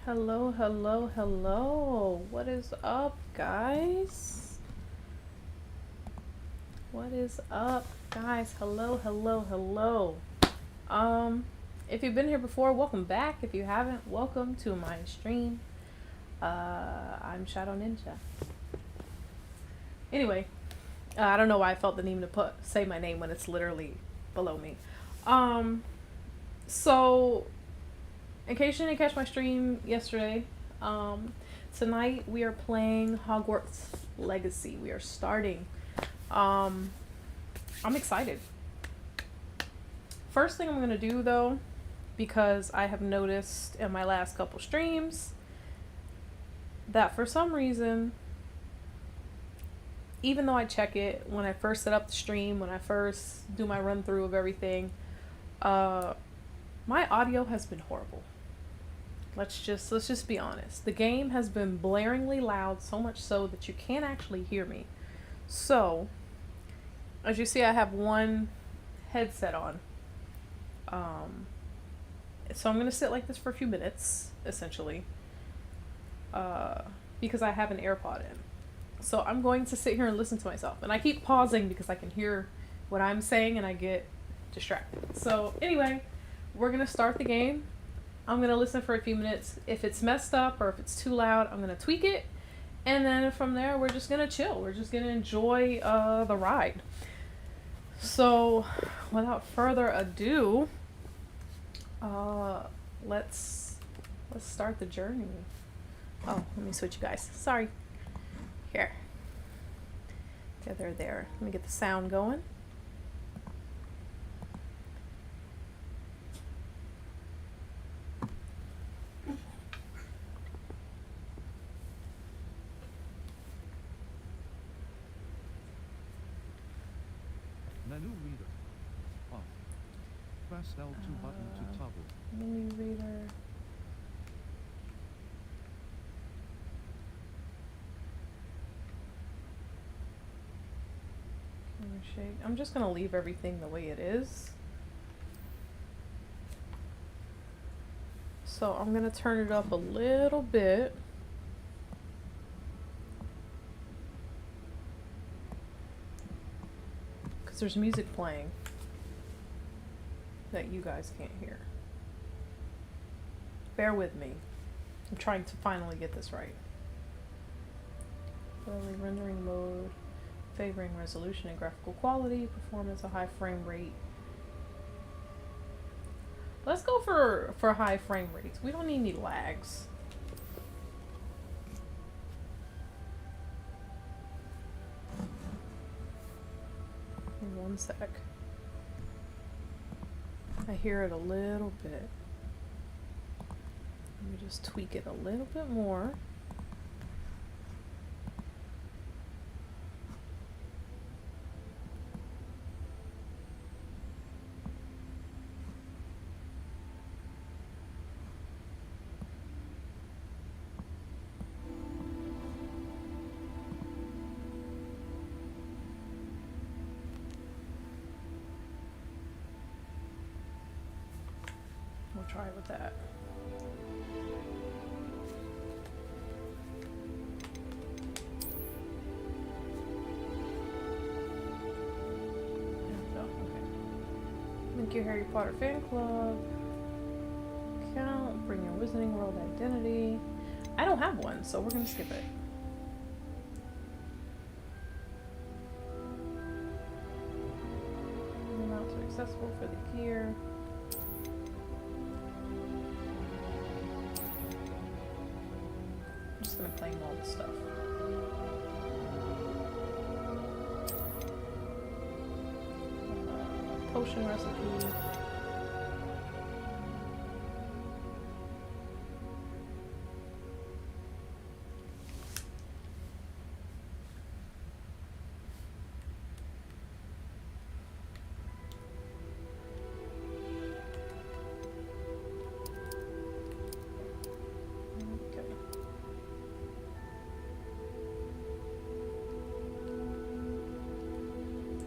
Hello, hello, hello. What is up, guys? What is up, guys? Hello, hello, hello. If you've been here before, welcome back. If you haven't, welcome to my stream. I'm Shadow Ninja. Anyway, I don't know why I felt the need to say my name when it's literally below me. So in case you didn't catch my stream yesterday, tonight we are playing Hogwarts Legacy. We are starting. I'm excited. First thing I'm gonna do though, because I have noticed in my last couple streams that for some reason, even though I check it when I first set up the stream, when I first do my run through of everything, my audio has been horrible. Let's just be honest. The game has been blaringly loud, so much so that you can't actually hear me. So, as you see, I have one headset on. So I'm gonna sit like this for a few minutes, essentially, because I have an AirPod in. So I'm going to sit here and listen to myself, and I keep pausing because I can hear what I'm saying and I get distracted. So anyway, we're gonna start the game. I'm gonna listen for a few minutes. If it's messed up or if it's too loud, I'm gonna tweak it, and then from there we're just gonna chill. We're just gonna enjoy the ride. So without further ado, let's start the journey. Oh, let me switch you guys. Sorry. Here. There. Let me get the sound going. Menu reader. Off. Press L2 button to toggle. Menu reader. Camera shake. I'm just gonna leave everything the way it is. So I'm gonna turn it up a little bit. There's music playing that you guys can't hear. Bear with me. I'm trying to finally get this right. Early rendering mode, favoring resolution and graphical quality, performance a high frame rate. Let's go for high frame rates. We don't need any lags. One sec. I hear it a little bit. Let me just tweak it a little bit more. We'll try with that. Okay. Link your Harry Potter fan club. Account. Bring your Wizarding World identity. I don't have one, so we're gonna skip it. Amounts are accessible for the gear. I'm just gonna claim all the stuff. Potion recipe.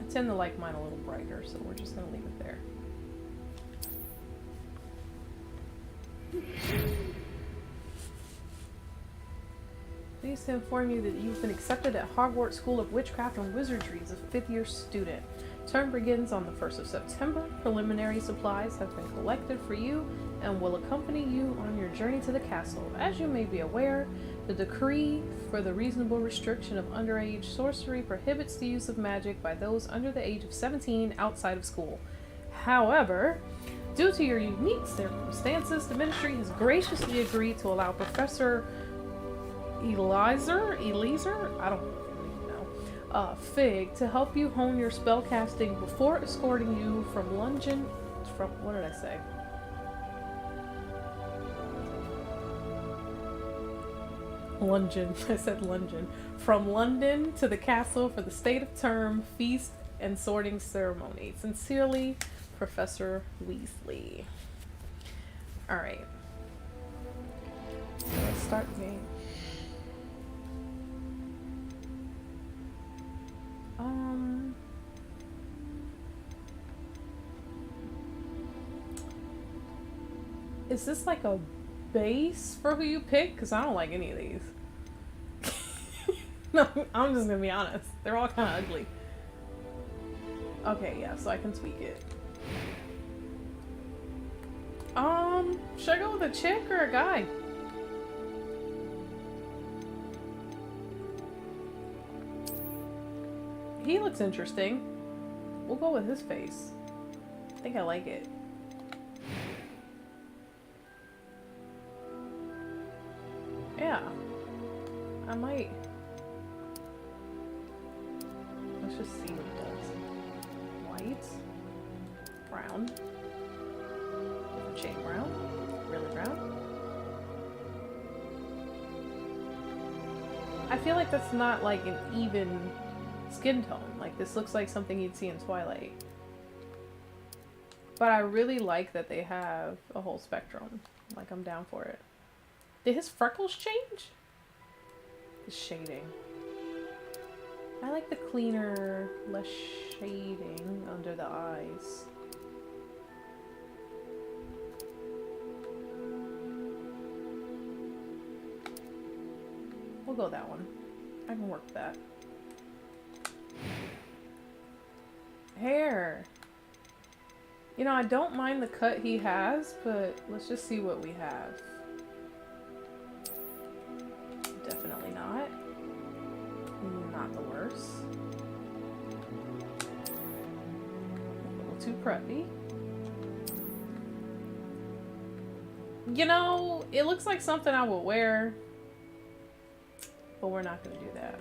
I tend to like mine a little brighter, so we're just gonna leave it there. pleased to inform you that you've been accepted at Hogwarts School of Witchcraft and Wizardry as a 5th year student. Term begins on the 1st of September. Preliminary supplies have been collected for you and will accompany you on your journey to the castle. As you may be aware, the decree for the reasonable restriction of underage sorcery prohibits the use of magic by those under the age of 17 outside of school. However, due to your unique circumstances, the ministry has graciously agreed to allow Professor Eliezer, I don't know, Fig, to help you hone your spellcasting before escorting you from London, what did I say? London, I said London. From London to the castle for the state of term, feast, and sorting ceremony. Sincerely, Professor Weasley. Alright. Let's start the game. Is this like a base for who you pick? Because I don't like any of these. No, I'm just gonna be honest. They're all kind of ugly. Okay, yeah, so I can tweak it. Should I go with a chick or a guy? He looks interesting. We'll go with his face. I think I like it. Yeah. I might. Let's just see what it does. White. Brown. Different shade brown. Really brown. I feel like that's not like an even skin tone. Like this looks like something you'd see in Twilight. But I really like that they have a whole spectrum. Like I'm down for it. Did his freckles change? The shading. I like the cleaner, less shading under the eyes. We'll go that one. I can work with that. Hair. You know, I don't mind the cut he has, but let's just see what we have. Definitely not. Not the worst. A little too preppy. You know, it looks like something I would wear, but we're not gonna do that.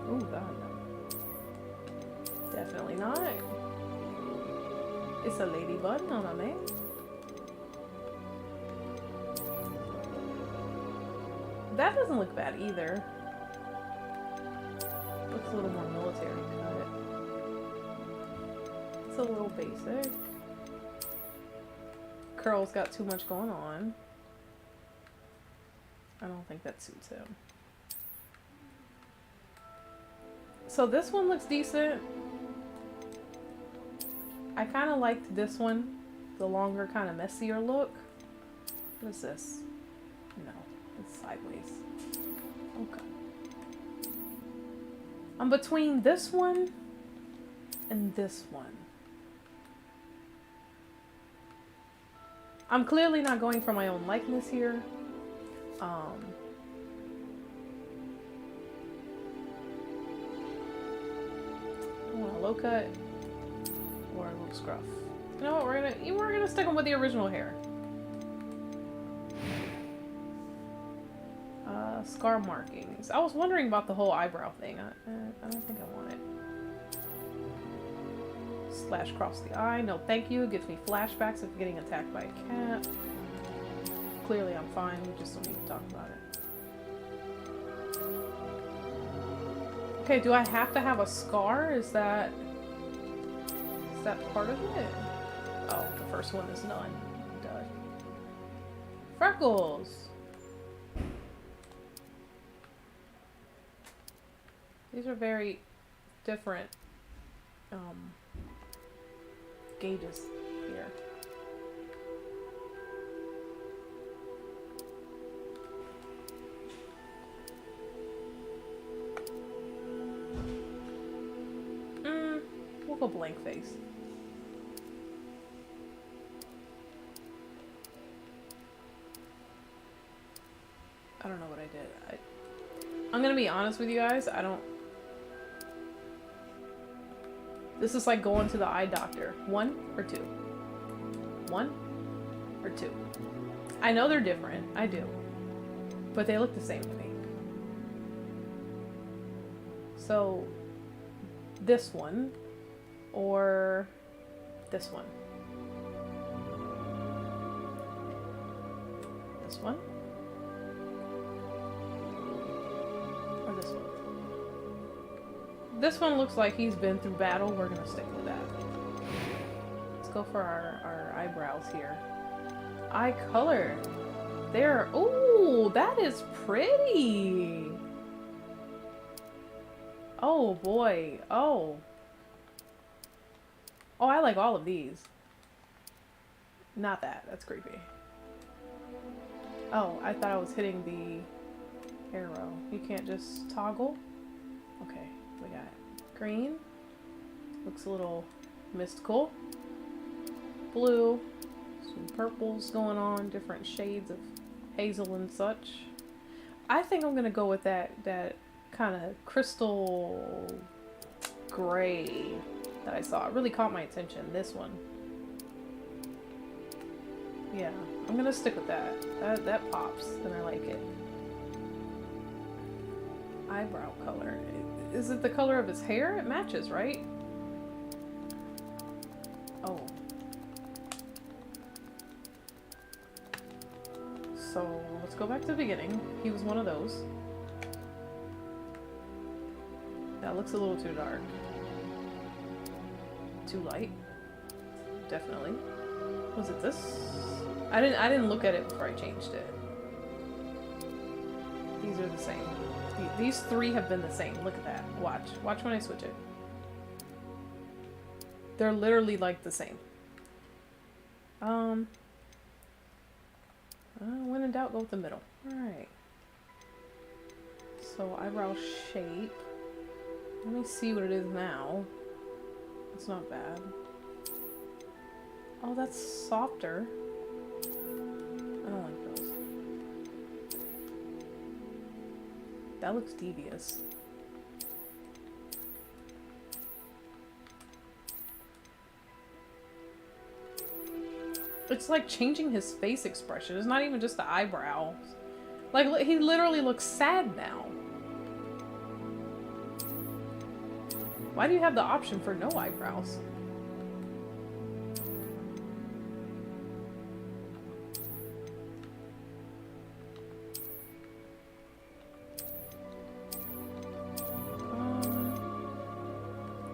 Oh god, no. Definitely not. It's a lady bun on a man. That doesn't look bad either. Looks a little more military cut. It's a little basic. Curl's got too much going on. I don't think that suits him. So this one looks decent. I kind of liked this one. The longer, kind of messier look. What is this? No. It's sideways. Okay. I'm between this one and this one. I'm clearly not going for my own likeness here. I want a low cut or a little scruff. You know what? We're gonna stick them with the original hair. Scar markings. I was wondering about the whole eyebrow thing. I don't think I want it. Slash across the eye. No, thank you. It gives me flashbacks of getting attacked by a cat. Clearly, I'm fine. We just don't need to talk about it. Okay, do I have to have a scar? Is that part of it? Oh, the first one is none. Duh. Freckles. These are very different gauges here. go blank face. I don't know what I did. I'm gonna be honest with you guys. I don't. This is like going to the eye doctor. 1 or 2? 1 or 2? I know they're different. I do. But they look the same to me. So, this one or this one? This one? Or this one? This one looks like he's been through battle. We're gonna stick with that. Let's go for our eyebrows here. Eye color. There. Ooh, that is pretty. Oh boy. Oh. Oh, I like all of these. Not that. That's creepy. Oh, I thought I was hitting the arrow. You can't just toggle? Okay, we got green. Looks a little mystical. Blue. Some purples going on. Different shades of hazel and such. I think I'm gonna go with that kind of crystal gray that I saw. It really caught my attention. This one. Yeah, I'm gonna stick with that. That pops, and I like it. Eyebrow color. Is it the color of his hair? It matches, right? Oh. So, let's go back to the beginning. He was one of those. That looks a little too dark. Too light. Definitely. Was it this? I didn't look at it before I changed it. These are the same. These 3 have been the same. Look at that. Watch. Watch when I switch it. They're literally like the same. When in doubt, go with the middle. Alright. So, eyebrow shape. Let me see what it is now. It's not bad. Oh, that's softer. I don't like those. That looks devious. It's like changing his face expression. It's not even just the eyebrows. Like, he literally looks sad now. Why do you have the option for no eyebrows?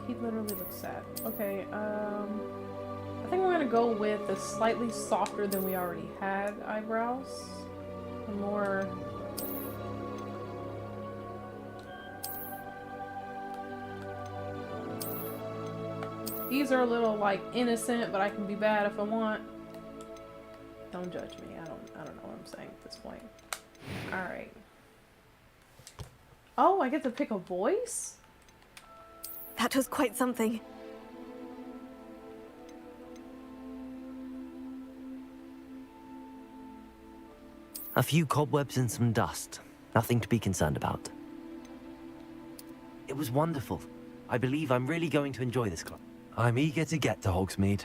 He literally looks sad. Okay, I think we're gonna go with the slightly softer than we already had eyebrows. The more... These are a little, like, innocent, but I can be bad if I want. Don't judge me. I don't know what I'm saying at this point. Alright. Oh, I get to pick a voice? That was quite something. A few cobwebs and some dust. Nothing to be concerned about. It was wonderful. I believe I'm really going to enjoy this club. I'm eager to get to Hogsmeade.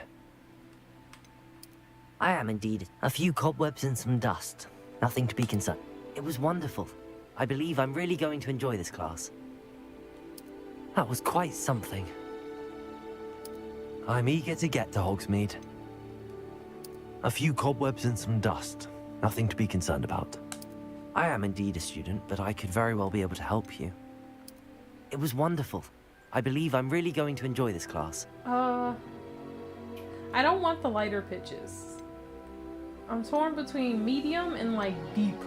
I am indeed. A few cobwebs and some dust. Nothing to be concerned. It was wonderful. I believe I'm really going to enjoy this class. That was quite something. I'm eager to get to Hogsmeade. A few cobwebs and some dust. Nothing to be concerned about. I am indeed a student, but I could very well be able to help you. It was wonderful. I believe I'm really going to enjoy this class. I don't want the lighter pitches. I'm torn between medium and, like, deep.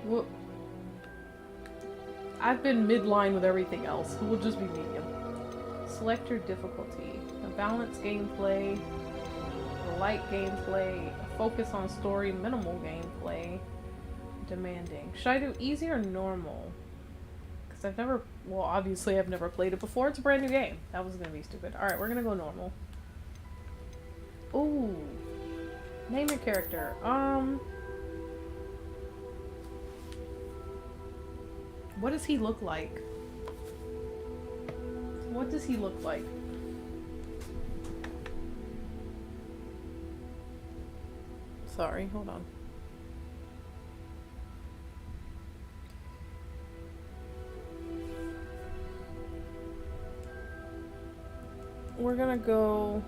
Well, I've been midline with everything else. We'll just be medium. Select your difficulty. A balanced gameplay, a light gameplay, a focus on story, minimal gameplay, demanding. Should I do easy or normal? Because Because I've never, well, obviously I've never played it before. It's a brand new game. That was going to be stupid. Alright, we're going to go normal. Ooh. Name your character. What does he look like? What does he look like? Sorry, hold on. We're gonna go.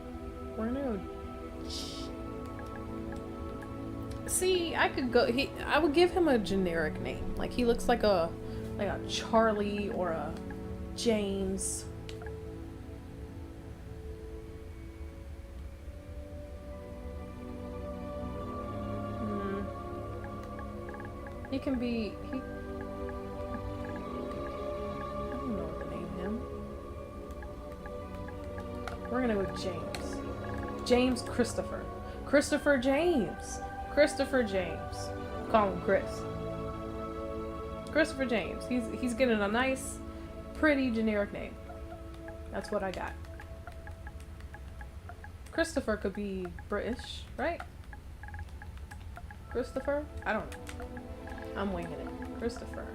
See, I could go. I would give him a generic name. Like he looks like a Charlie or a James. He can be. I don't know what to name him. We're gonna go with James. James Christopher. Christopher James. Christopher James. Call him Chris. Christopher James. He's getting a nice, pretty generic name. That's what I got. Christopher could be British, right? Christopher? I don't know. I'm winging it. Christopher.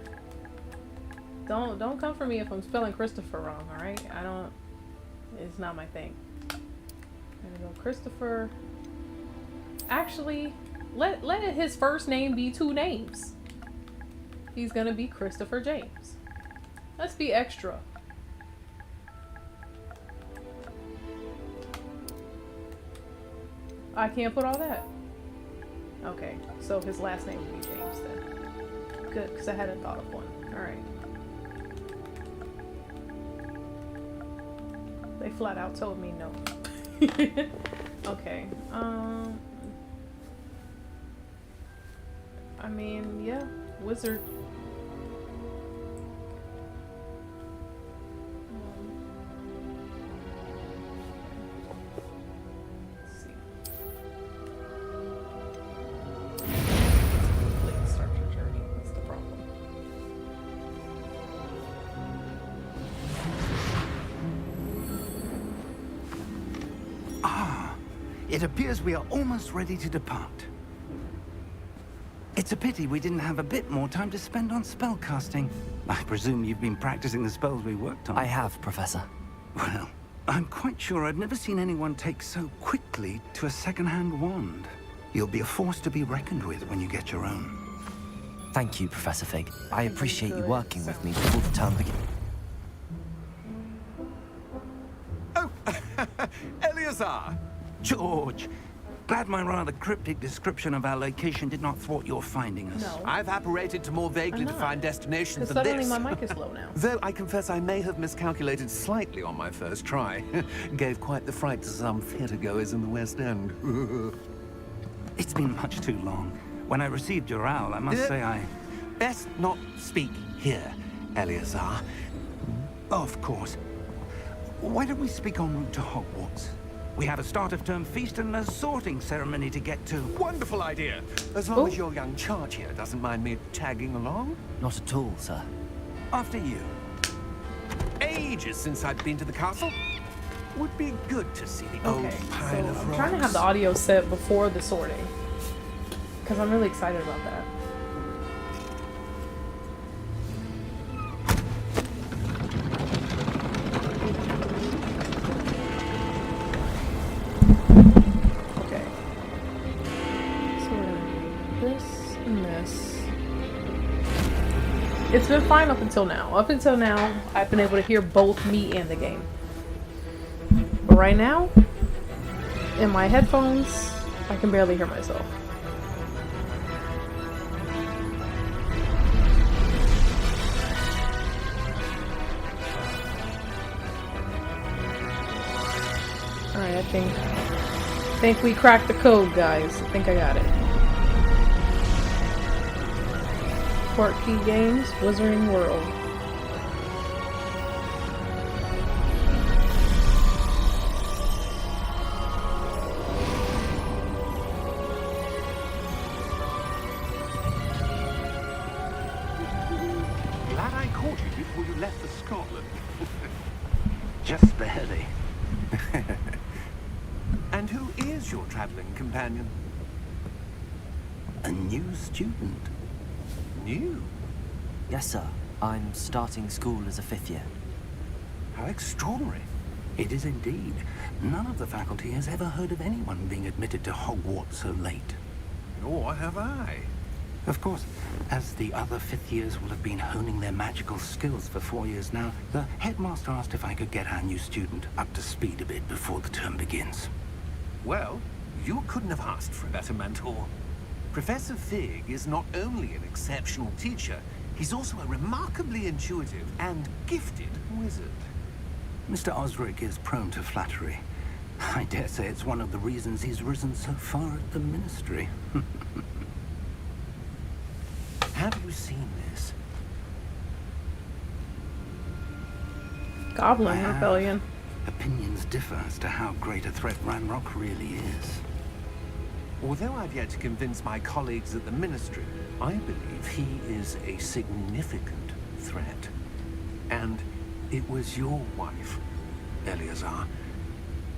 Don't come for me if I'm spelling Christopher wrong, alright? It's not my thing. I'm gonna go Christopher. Actually, let his first name be two names. He's gonna be Christopher James. Let's be extra. I can't put all that. Okay, so his last name would be James then. Good, because I hadn't thought of one. Alright. They flat out told me no. Okay. I mean, yeah. Wizard. Let's see. Let's start your journey. That's the problem. It appears we are almost ready to depart. It's a pity we didn't have a bit more time to spend on spellcasting. I presume you've been practicing the spells we worked on. I have, Professor. Well, I'm quite sure I've never seen anyone take so quickly to a second-hand wand. You'll be a force to be reckoned with when you get your own. Thank you, Professor Fig. I appreciate you working with me before the term begins. Oh, Eleazar! George, glad my rather cryptic description of our location did not thwart your finding us. No. I've apparated to more vaguely I'm not. defined destinations Because than suddenly this. my mic is low now. Though I confess I may have miscalculated slightly on my first try. Gave quite the fright to some theatre-goers in the West End. It's been much too long. When I received your owl, I must say I... Best not speak here, Eleazar. Of course. Why don't we speak en route to Hogwarts? We have a start-of-term feast and a sorting ceremony to get to. Wonderful idea. As long as your young charge here doesn't mind me tagging along. Not at all, sir. After you. Ages since I've been to the castle. Would be good to see the old Okay, so pile of I'm trying to have rocks. the audio set before the sorting. Because I'm really excited about that. Okay. So we're gonna do this and this. It's been fine up until now. Up until now, I've been able to hear both me and the game. But right now, in my headphones, I can barely hear myself. Alright, I think we cracked the code, guys. I think I got it. Portkey Games, Wizarding World. Glad I caught you before you left for Scotland. Just barely. And who is your traveling companion? A new student. New? Yes, sir. I'm starting school as a 5th year. How extraordinary. It is indeed. None of the faculty has ever heard of anyone being admitted to Hogwarts so late. Nor have I. Of course, as the other 5th years will have been honing their magical skills for 4 years now, the headmaster asked if I could get our new student up to speed a bit before the term begins. Well, you couldn't have asked for a better mentor. Professor Fig is not only an exceptional teacher, he's also a remarkably intuitive and gifted wizard. Mr. Osric is prone to flattery. I dare say it's one of the reasons he's risen so far at the Ministry. Have you seen this? Goblin Rebellion. Opinions differ as to how great a threat Ranrock really is. Although I've yet to convince my colleagues at the Ministry, I believe he is a significant threat. And it was your wife, Eleazar,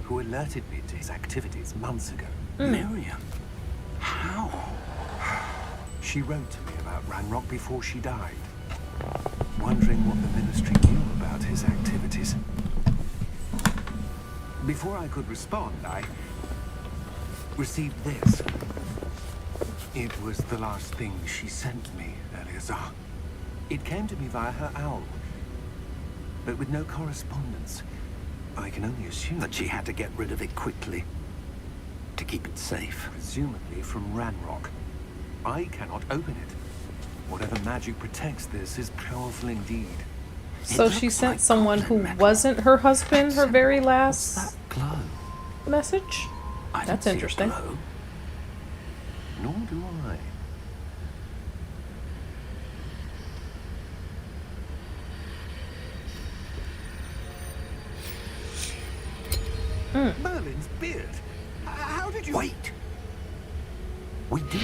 who alerted me to his activities months ago. Miriam? How? She wrote to me about Ranrock before she died, wondering what the Ministry knew about his activities. Before I could respond, I received this. It was the last thing she sent me, Eleazar. It came to me via her owl, but with no correspondence. I can only assume That she had to get rid of it quickly. To keep it safe. presumably from Ranrock. I cannot open it. Whatever magic protects this is powerful indeed. So It she looks sent like someone who goblin metal. wasn't her husband her very What's last that glow? message? I don't That's see a interesting. glow. Nor do I. Merlin's beard. How did you... Wait! We do.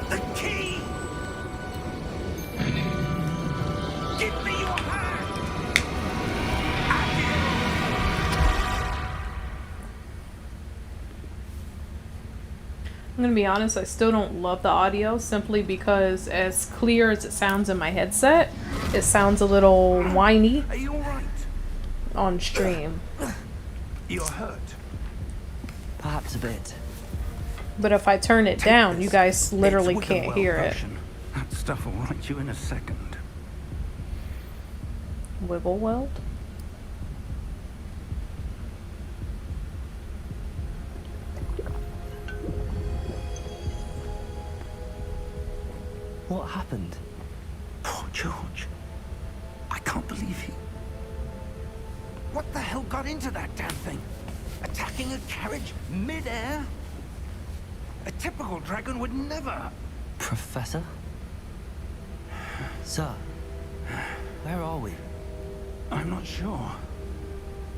The key! Give me your hand! I'm gonna be honest, I still don't love the audio simply because as clear as it sounds in my headset, it sounds a little whiny Are you alright? on stream. You're hurt. Perhaps a bit. But if I turn it down, you This. guys literally It's can't hear it. potion. That stuff will right you in a second. Wiggle weld? What happened? Poor George. I can't believe he... What the hell got into that damn thing? Attacking a carriage mid-air? A typical dragon would never... Professor? Sir, where are we? I'm not sure.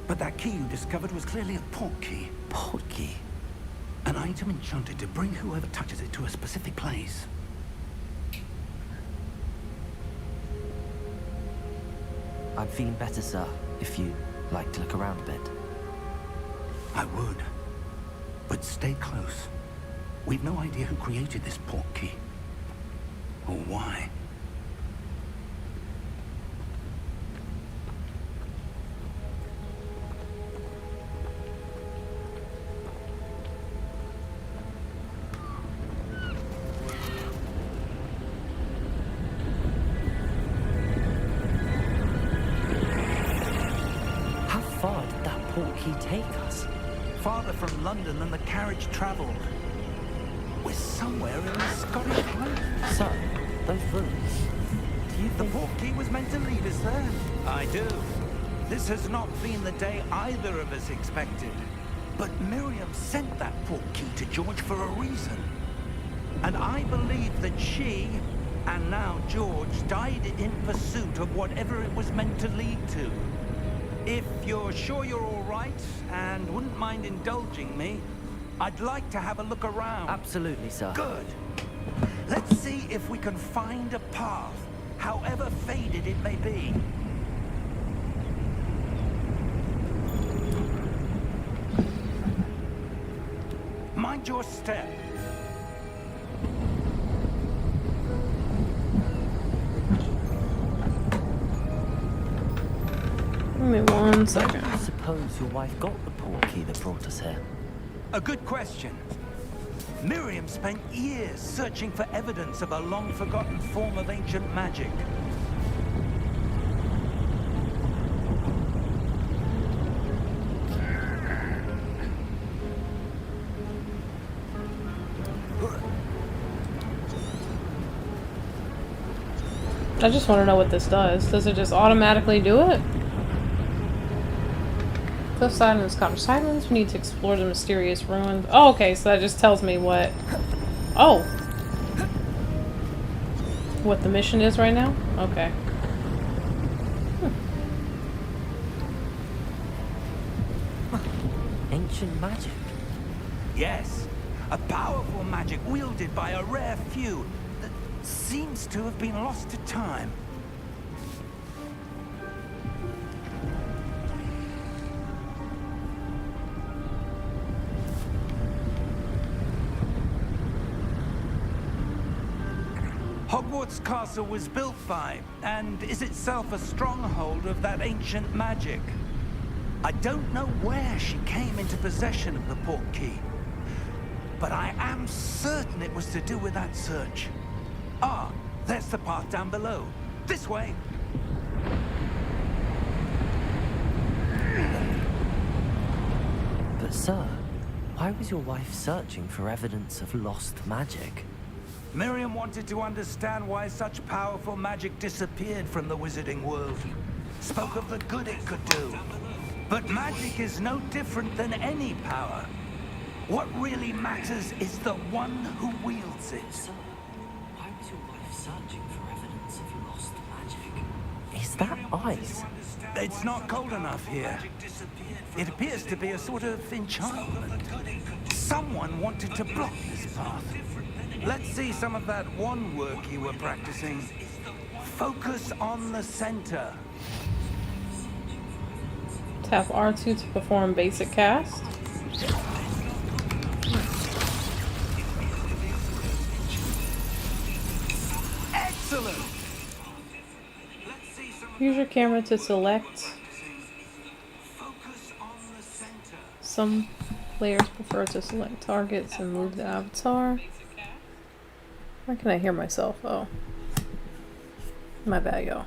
But that key you discovered was clearly a Portkey. Portkey? An item enchanted to bring whoever touches it to a specific place. I'm feeling better, sir, if you'd like to look around a bit. I would. But stay close. We've no idea who created this Portkey. Or why. How far did that Portkey take us? farther from London than the carriage travelled. We're somewhere in the Scottish Highlands. Sir, those ruins. Do you The think... Portkey was meant to lead us there? I do. This has not been the day either of us expected. But Miriam sent that Portkey to George for a reason. And I believe that she, and now George, died in pursuit of whatever it was meant to lead to. If you're sure you're all right, and wouldn't mind indulging me, I'd like to have a look around. Absolutely, sir. Good. Let's see if we can find a path, however faded it may be. Mind your step. Give me 1 second. I suppose your wife got the Portkey that brought us here. A good question. Miriam spent years searching for evidence of a long-forgotten form of ancient magic. I just want to know what this does. Does it just automatically do it? Cliffside and the Scottish Highlands. We need to explore the mysterious ruins. Oh, okay, so that just tells me what... Oh! What the mission is right now? Okay. Ancient magic. Yes, a powerful magic wielded by a rare few that seems to have been lost to time. Hogwarts Castle was built by, and is itself a stronghold of that ancient magic. I don't know where she came into possession of the Portkey, but I am certain it was to do with that search. Ah, there's the path down below. This way. But sir, why was your wife searching for evidence of lost magic? Miriam wanted to understand why such powerful magic disappeared from the wizarding world. Spoke of the good it could do. But magic is no different than any power. What really matters is the one who wields it. Sir, why was your wife searching for evidence of lost magic? Is that ice? It's not cold enough here. It appears to be a sort of enchantment. Someone wanted to block this path. Let's see some of that wand work you were practicing. Focus on the center. Tap R2 to perform basic cast. Excellent! Use your camera to select. Some players prefer to select targets and move the avatar. Why can I hear myself? Oh. My bad, y'all.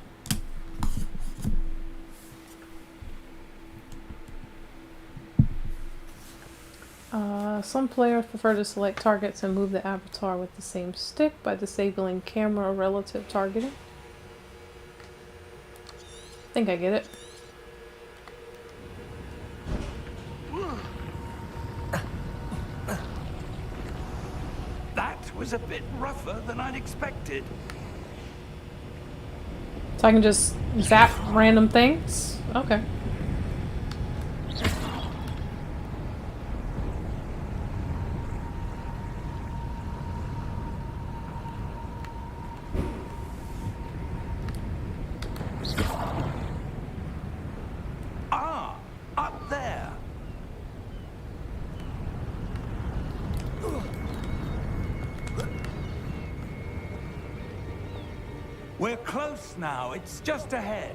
Some players prefer to select targets and move the avatar with the same stick by disabling camera relative targeting. I think I get it. That was a bit rougher than I'd expected. So I can just zap random things? Okay. Ah, up there. We're close now. It's just ahead.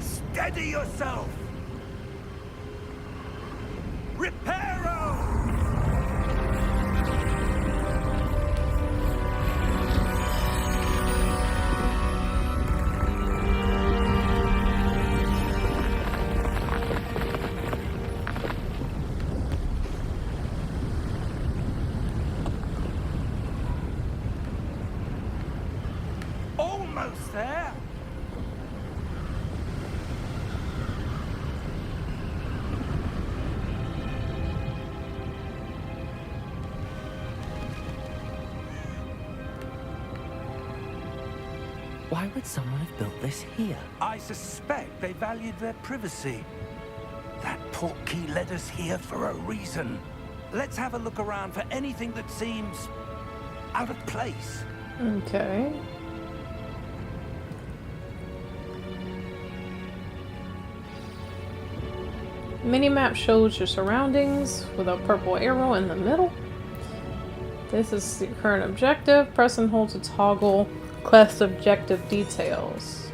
Steady yourself. Reparo! Almost there. Why would someone have built this here? I suspect they valued their privacy. That Portkey led us here for a reason. Let's have a look around for anything that seems out of place. Okay. Minimap shows your surroundings with a purple arrow in the middle. This is the current objective. Press and hold to toggle quest objective details.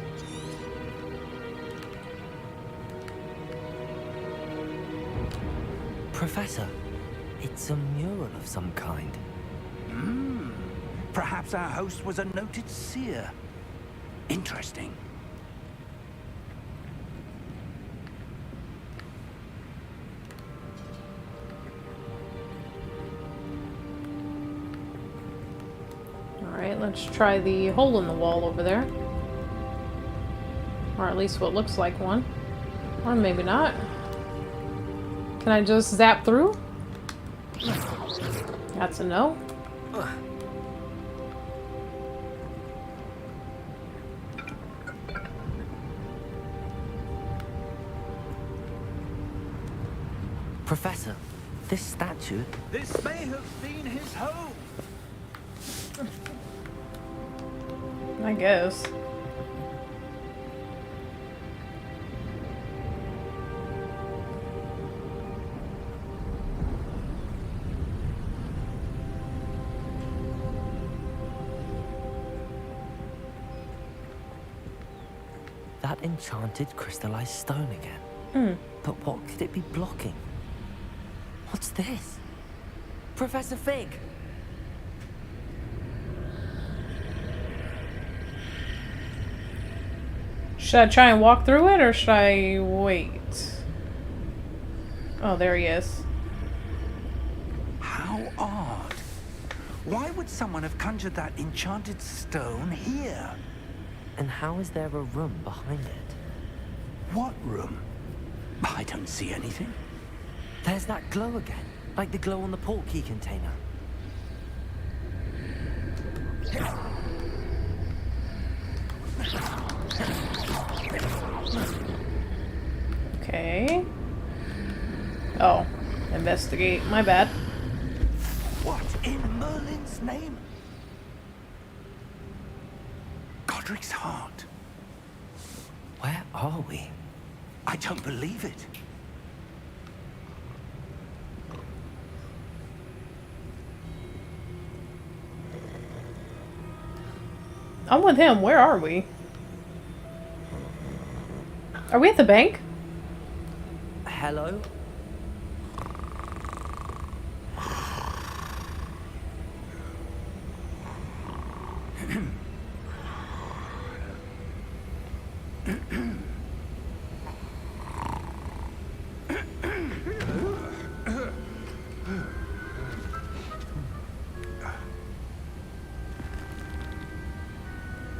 Professor, it's a mural of some kind. Perhaps our host was a noted seer. Interesting. Alright, let's try the hole in the wall over there. Or at least what looks like one. Or maybe not. Can I just zap through? That's a no. Professor, this statue... This may have been his home. I guess. That enchanted crystallized stone again. But what could it be blocking? What's this? Professor Fig! Should I try and walk through it, or should I wait? Oh, there he is. How odd. Why would someone have conjured that enchanted stone here? And how is there a room behind it? What room? I don't see anything. There's that glow again, like the glow on the Portkey container. Okay. Oh, investigate. My bad. What in Merlin's name? Godric's heart. Where are we? I don't believe it. I'm with him. Where are we? Are we at the bank? Hello?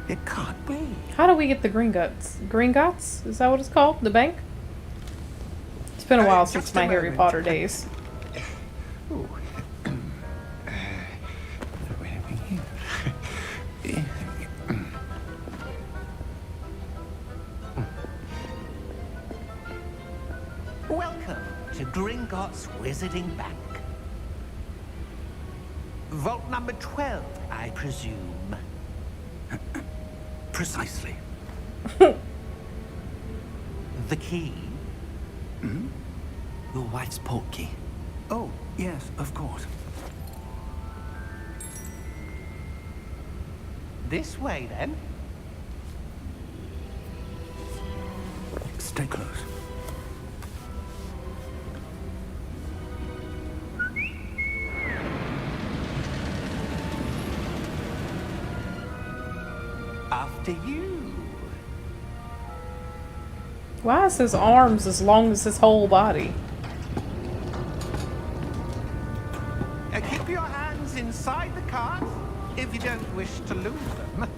It can't be. How do we get the Gringotts? Gringotts? Is that what it's called? The bank? It's been a while since just my a Harry moment. Potter days. Ooh. Welcome to Gringott's Wizarding Bank. Vault number 12, I presume. Precisely. The key? Your wife's Portkey. Oh, yes, of course. This way, then. Stay close. After you. Why is his arms as long as his whole body? Keep your hands inside the cart if you don't wish to lose them.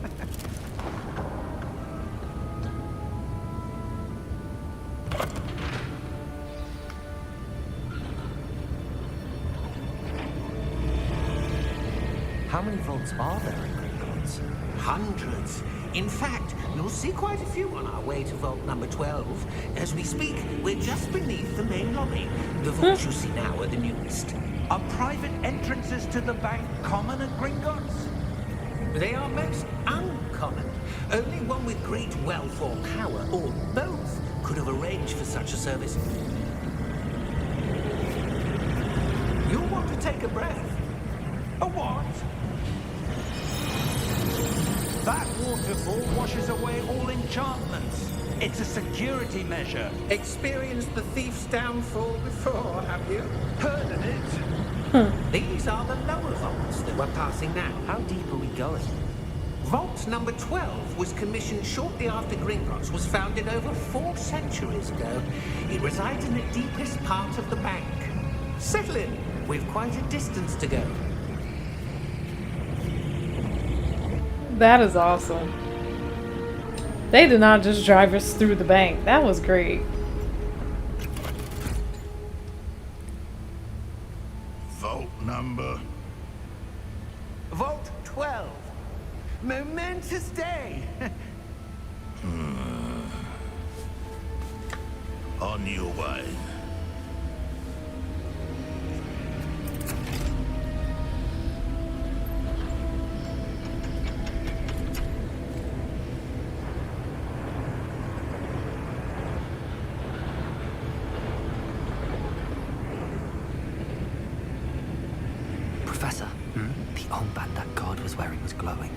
How many vaults are there in Gringott? Hundreds. In fact, you'll see quite a few on our way to vault number 12. As we speak, we're just beneath the main lobby. The vaults you see now are the newest. Are private entrances to the bank common at Gringotts? They are most uncommon. Only one with great wealth or power, or both, could have arranged for such a service. You'll want to take a breath. A what? That waterfall washes away all enchantments. It's a security measure. Experienced the thief's downfall before, have you? Heard of it? These are the lower vaults that we're passing now. How deep are we going? Vault number 12 was commissioned shortly after Gringotts was founded over 4 centuries ago. It resides in the deepest part of the bank. Settle in. We've quite a distance to go. That is awesome. They did not just drive us through the bank. That was great. Vault number? Vault 12. Momentous day. On your way. Professor, the armband that guard was wearing was glowing.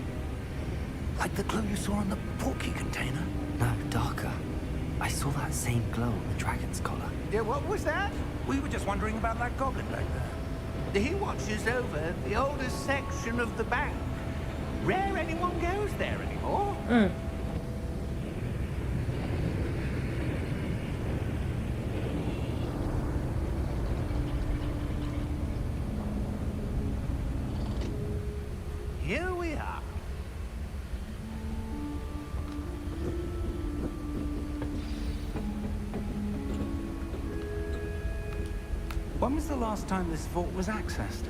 Like the glow you saw on the Portkey container? No, darker. I saw that same glow on the dragon's collar. Yeah, what was that? We were just wondering about that goblin back there. He watches over the oldest section of the bank. Rare anyone goes there anymore. Here we are. When was the last time this vault was accessed?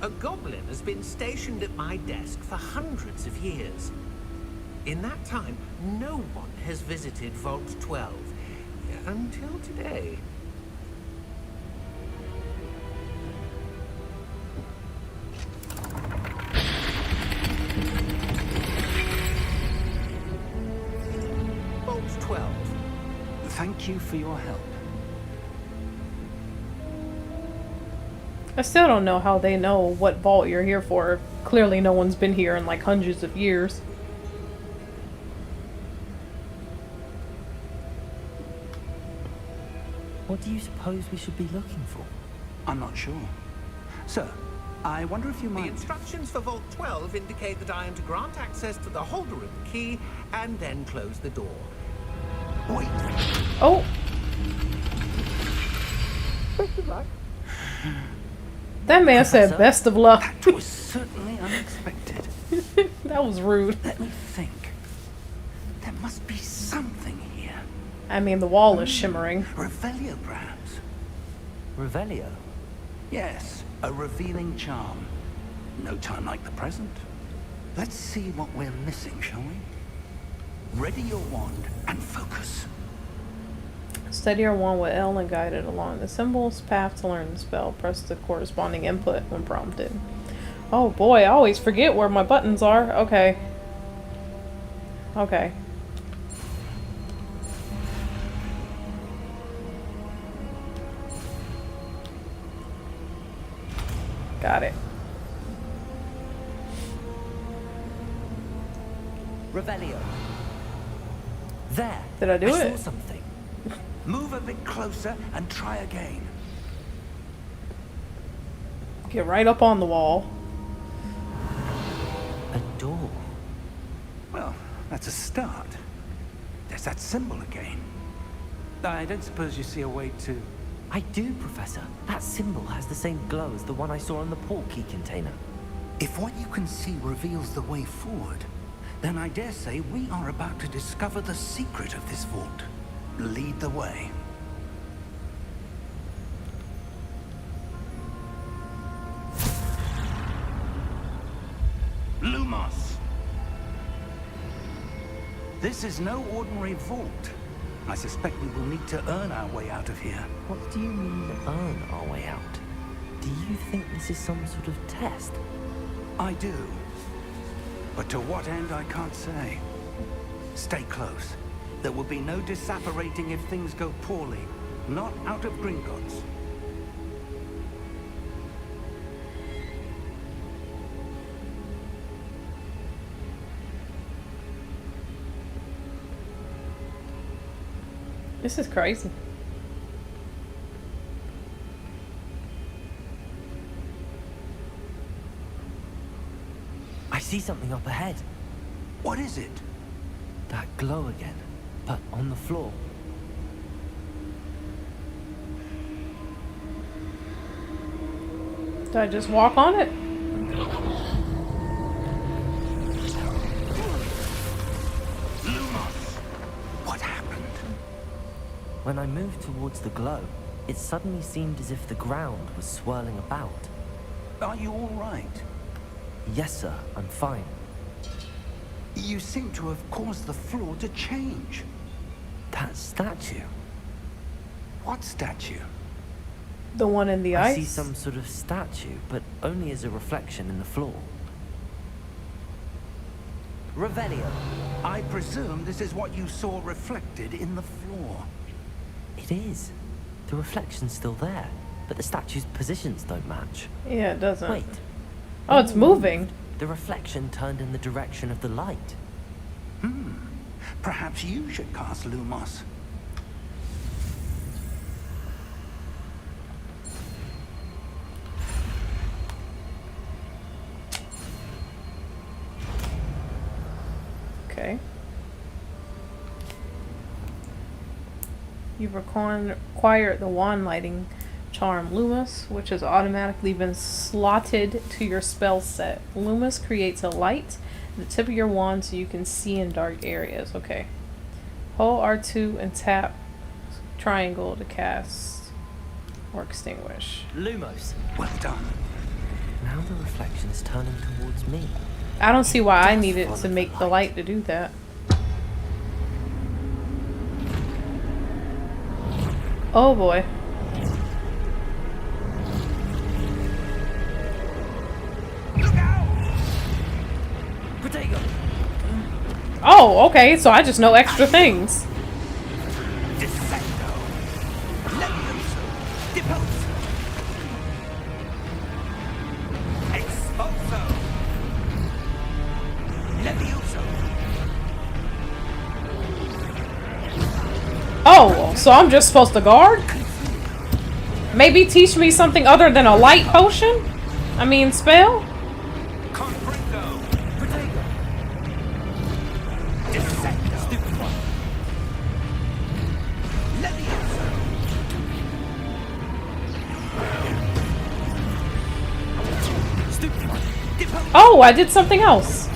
A goblin has been stationed at my desk for hundreds of years. In that time, no one has visited Vault 12. Until today. Vault 12. Thank you for your help. I still don't know how they know what vault you're here for. Clearly no one's been here in like hundreds of years. What do you suppose we should be looking for? I'm not sure. Sir, I wonder if you The might... instructions for Vault 12 indicate that I am to grant access to the holder of the key and then close the door. Wait. Oh! Best of luck. That man said Professor? best of luck. That was certainly unexpected. That was rude. Let me think. There must be something here. I mean, the wall is shimmering. Revelio, perhaps? Revelio? Yes, a revealing charm. No time like the present. Let's see what we're missing, shall we? Ready your wand and focus. Steady your wand with L and guide it along the symbol's path to learn the spell. Press the corresponding input when prompted. Oh boy, I always forget where my buttons are. Okay. Okay. Got it. Revelio. There. Did I do I it? saw something. Move a bit closer and try again. Get right up on the wall. A door. Well, that's a start. There's that symbol again. I don't suppose you see a way to... I do, Professor. That symbol has the same glow as the one I saw on the Portkey container. If what you can see reveals the way forward, then I dare say we are about to discover the secret of this vault. Lead the way. This is no ordinary vault. I suspect we will need to earn our way out of here. What do you mean, earn our way out? Do you think this is some sort of test? I do. But to what end, I can't say. Stay close. There will be no disapparating if things go poorly. Not out of Gringott's. This is crazy. I see something up ahead. What is it? That glow again, but on the floor. Did I just walk on it? What happened? When I moved towards the glow, it suddenly seemed as if the ground was swirling about. Are you all right? Yes, sir, I'm fine. You seem to have caused the floor to change. That statue. What statue? The one in the I ice? see some sort of statue, but only as a reflection in the floor. Revelio. I presume this is what you saw reflected in the floor. It is. The reflection's still there, but the statue's positions don't match. Yeah, it doesn't. Wait. Oh, it's moving. The reflection turned in the direction of the light. Perhaps you should cast Lumos. Okay. You've acquired the wand lighting charm Lumos, which has automatically been slotted to your spell set. Lumos creates a light at the tip of your wand so you can see in dark areas. Okay. Hold R2 and tap triangle to cast or extinguish. Lumos. Well done. Now the reflection's turning towards me. I don't see why I needed to make the light to do that. Oh boy. Look out! Protego! Oh, okay, so I just know extra things. Descendo. Levioso. Deposo. Expulso. Levioso. Oh, so I'm just supposed to guard? Maybe teach me something other than a light potion? I mean, spell? Confringo. Protego. Descendo. Levioso. Stupefy. Deposo. Oh, I did something else.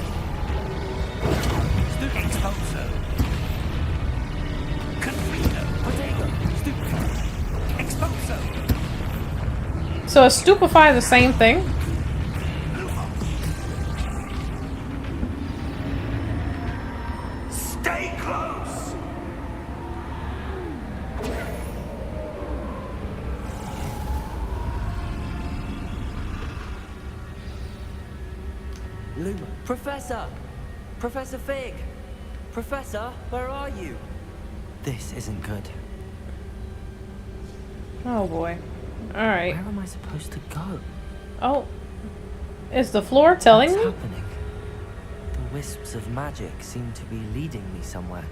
Expulso. Confringo. Protego. Stupefy. Expulso. So is stupefy the same thing? Stay close. Luma. Professor! Professor Fig! Professor, where are you? This isn't good. Oh boy. Alright. Where am I supposed to go? Oh. Is the floor telling What's me? happening? The wisps of magic seem to be leading me somewhere.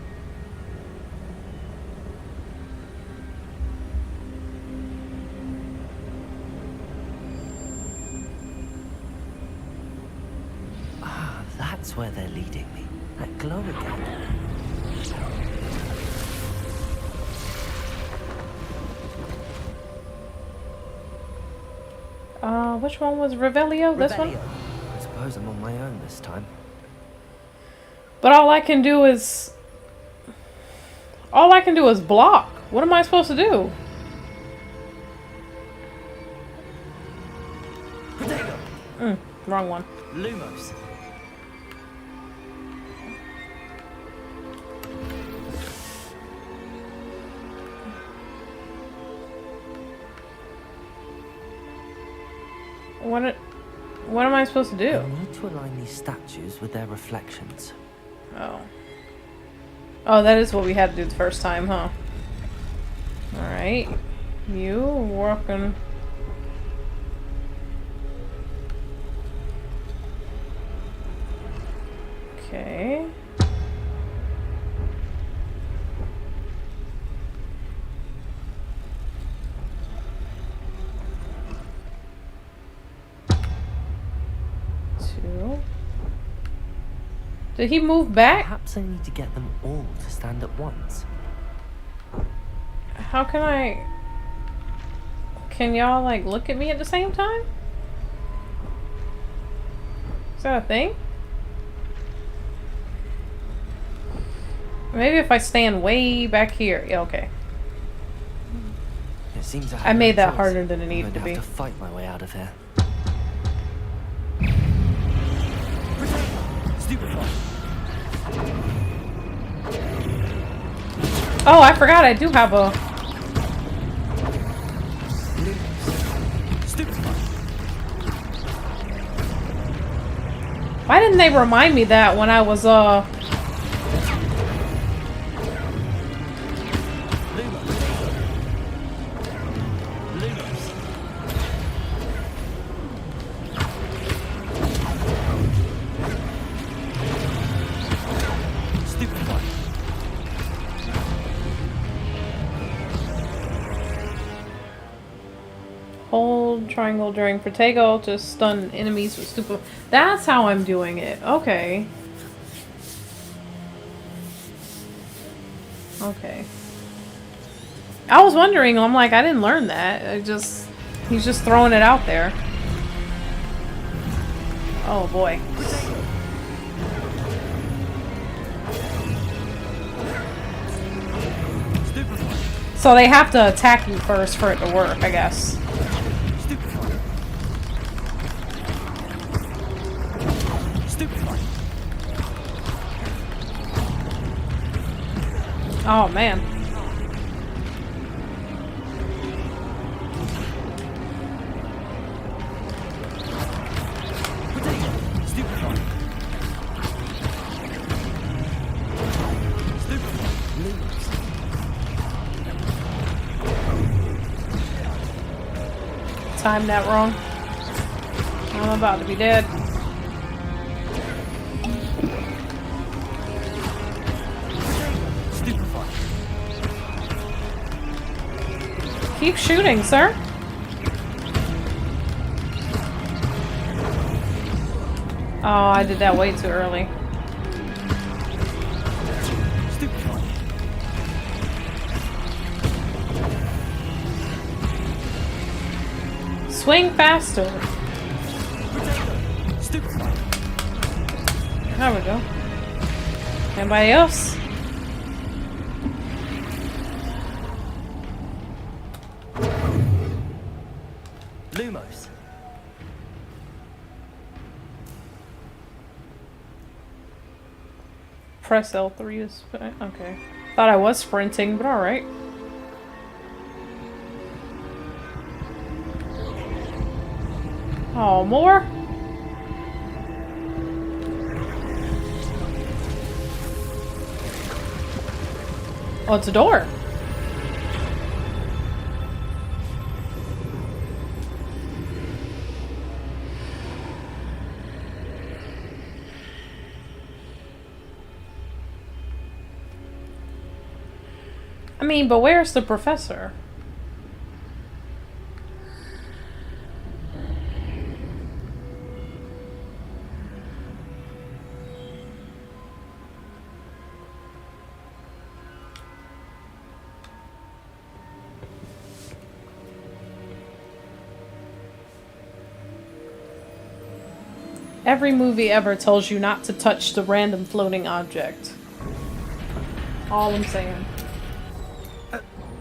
Ah, that's where they're leading me. That glow again. Which one was Revelio? This one? Revelio. I suppose I'm on my own this time. But all I can do is block. What am I supposed to do? Protego. Wrong one. Lumos. What am I supposed to do? You need to align these statues with their reflections. Oh. Oh, that is what we had to do the first time, huh? Alright. You working. Okay. Two. Did he move back? Perhaps I need to get them all to stand at once. How can I... Can y'all, like, look at me at the same time? Is that a thing? Maybe if I stand way back here. Yeah, okay. It seems I made that harder than it needed to I'm be. going to have to fight my way out of here. Oh, I forgot I do have a... Why didn't they remind me that when I was, Hold triangle during Protego to stun enemies with stupid... That's how I'm doing it. Okay. Okay. I was wondering, I'm like, I didn't learn that. He's just throwing it out there. Oh boy. So they have to attack you first for it to work, I guess. Oh man. Timed that wrong. I'm about to be dead. Keep shooting, sir. Oh, I did that way too early. Swing faster. There we go. Anybody else? Lumos. Press L3 is... Okay. Thought I was sprinting, but alright. Oh, more? Oh, it's a door. I mean, but where's the professor? Every movie ever tells you not to touch the random floating object. All I'm saying.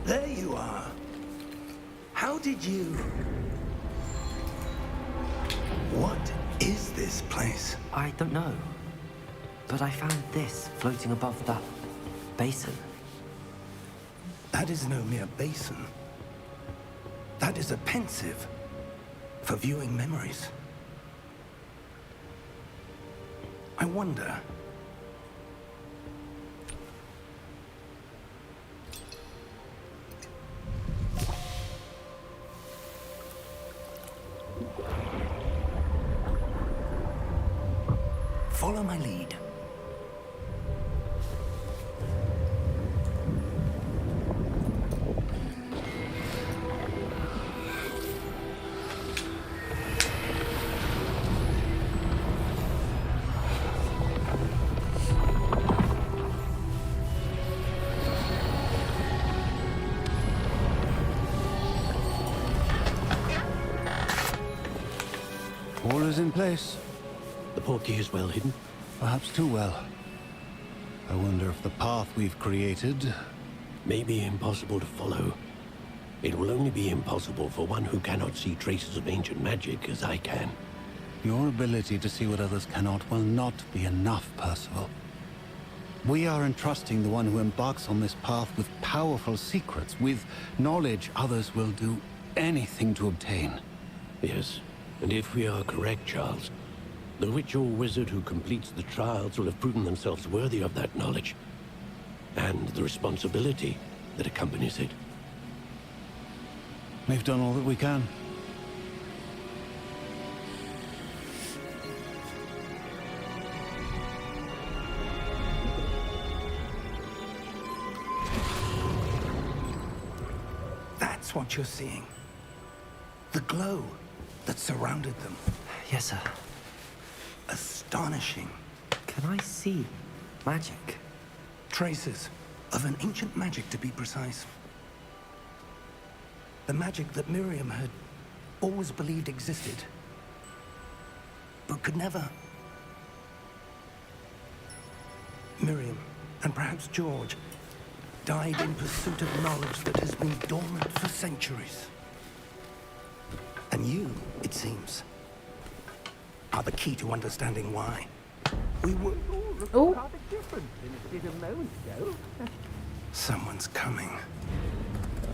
There you are. How did you... What is this place? I don't know. But I found this floating above that basin. That is no mere basin. That is a pensive. for viewing memories. I wonder... Follow my lead. All is in place. The Portkey is well hidden. Perhaps too well. I wonder if the path we've created... May be impossible to follow. It will only be impossible for one who cannot see traces of ancient magic as I can. Your ability to see what others cannot will not be enough, Percival. We are entrusting the one who embarks on this path with powerful secrets, with knowledge others will do anything to obtain. Yes, and if we are correct, Charles, the witch or wizard who completes the trials will have proven themselves worthy of that knowledge, and the responsibility that accompanies it. We've done all that we can. That's what you're seeing. The glow that surrounded them. Yes, sir. Astonishing. Can I see magic? Traces of an ancient magic, to be precise. The magic that Miriam had always believed existed, but could never. Miriam, and perhaps George, died in pursuit of knowledge that has been dormant for centuries. And you, it seems, are the key to understanding why. We were all rather different than it did a moment ago. Someone's coming.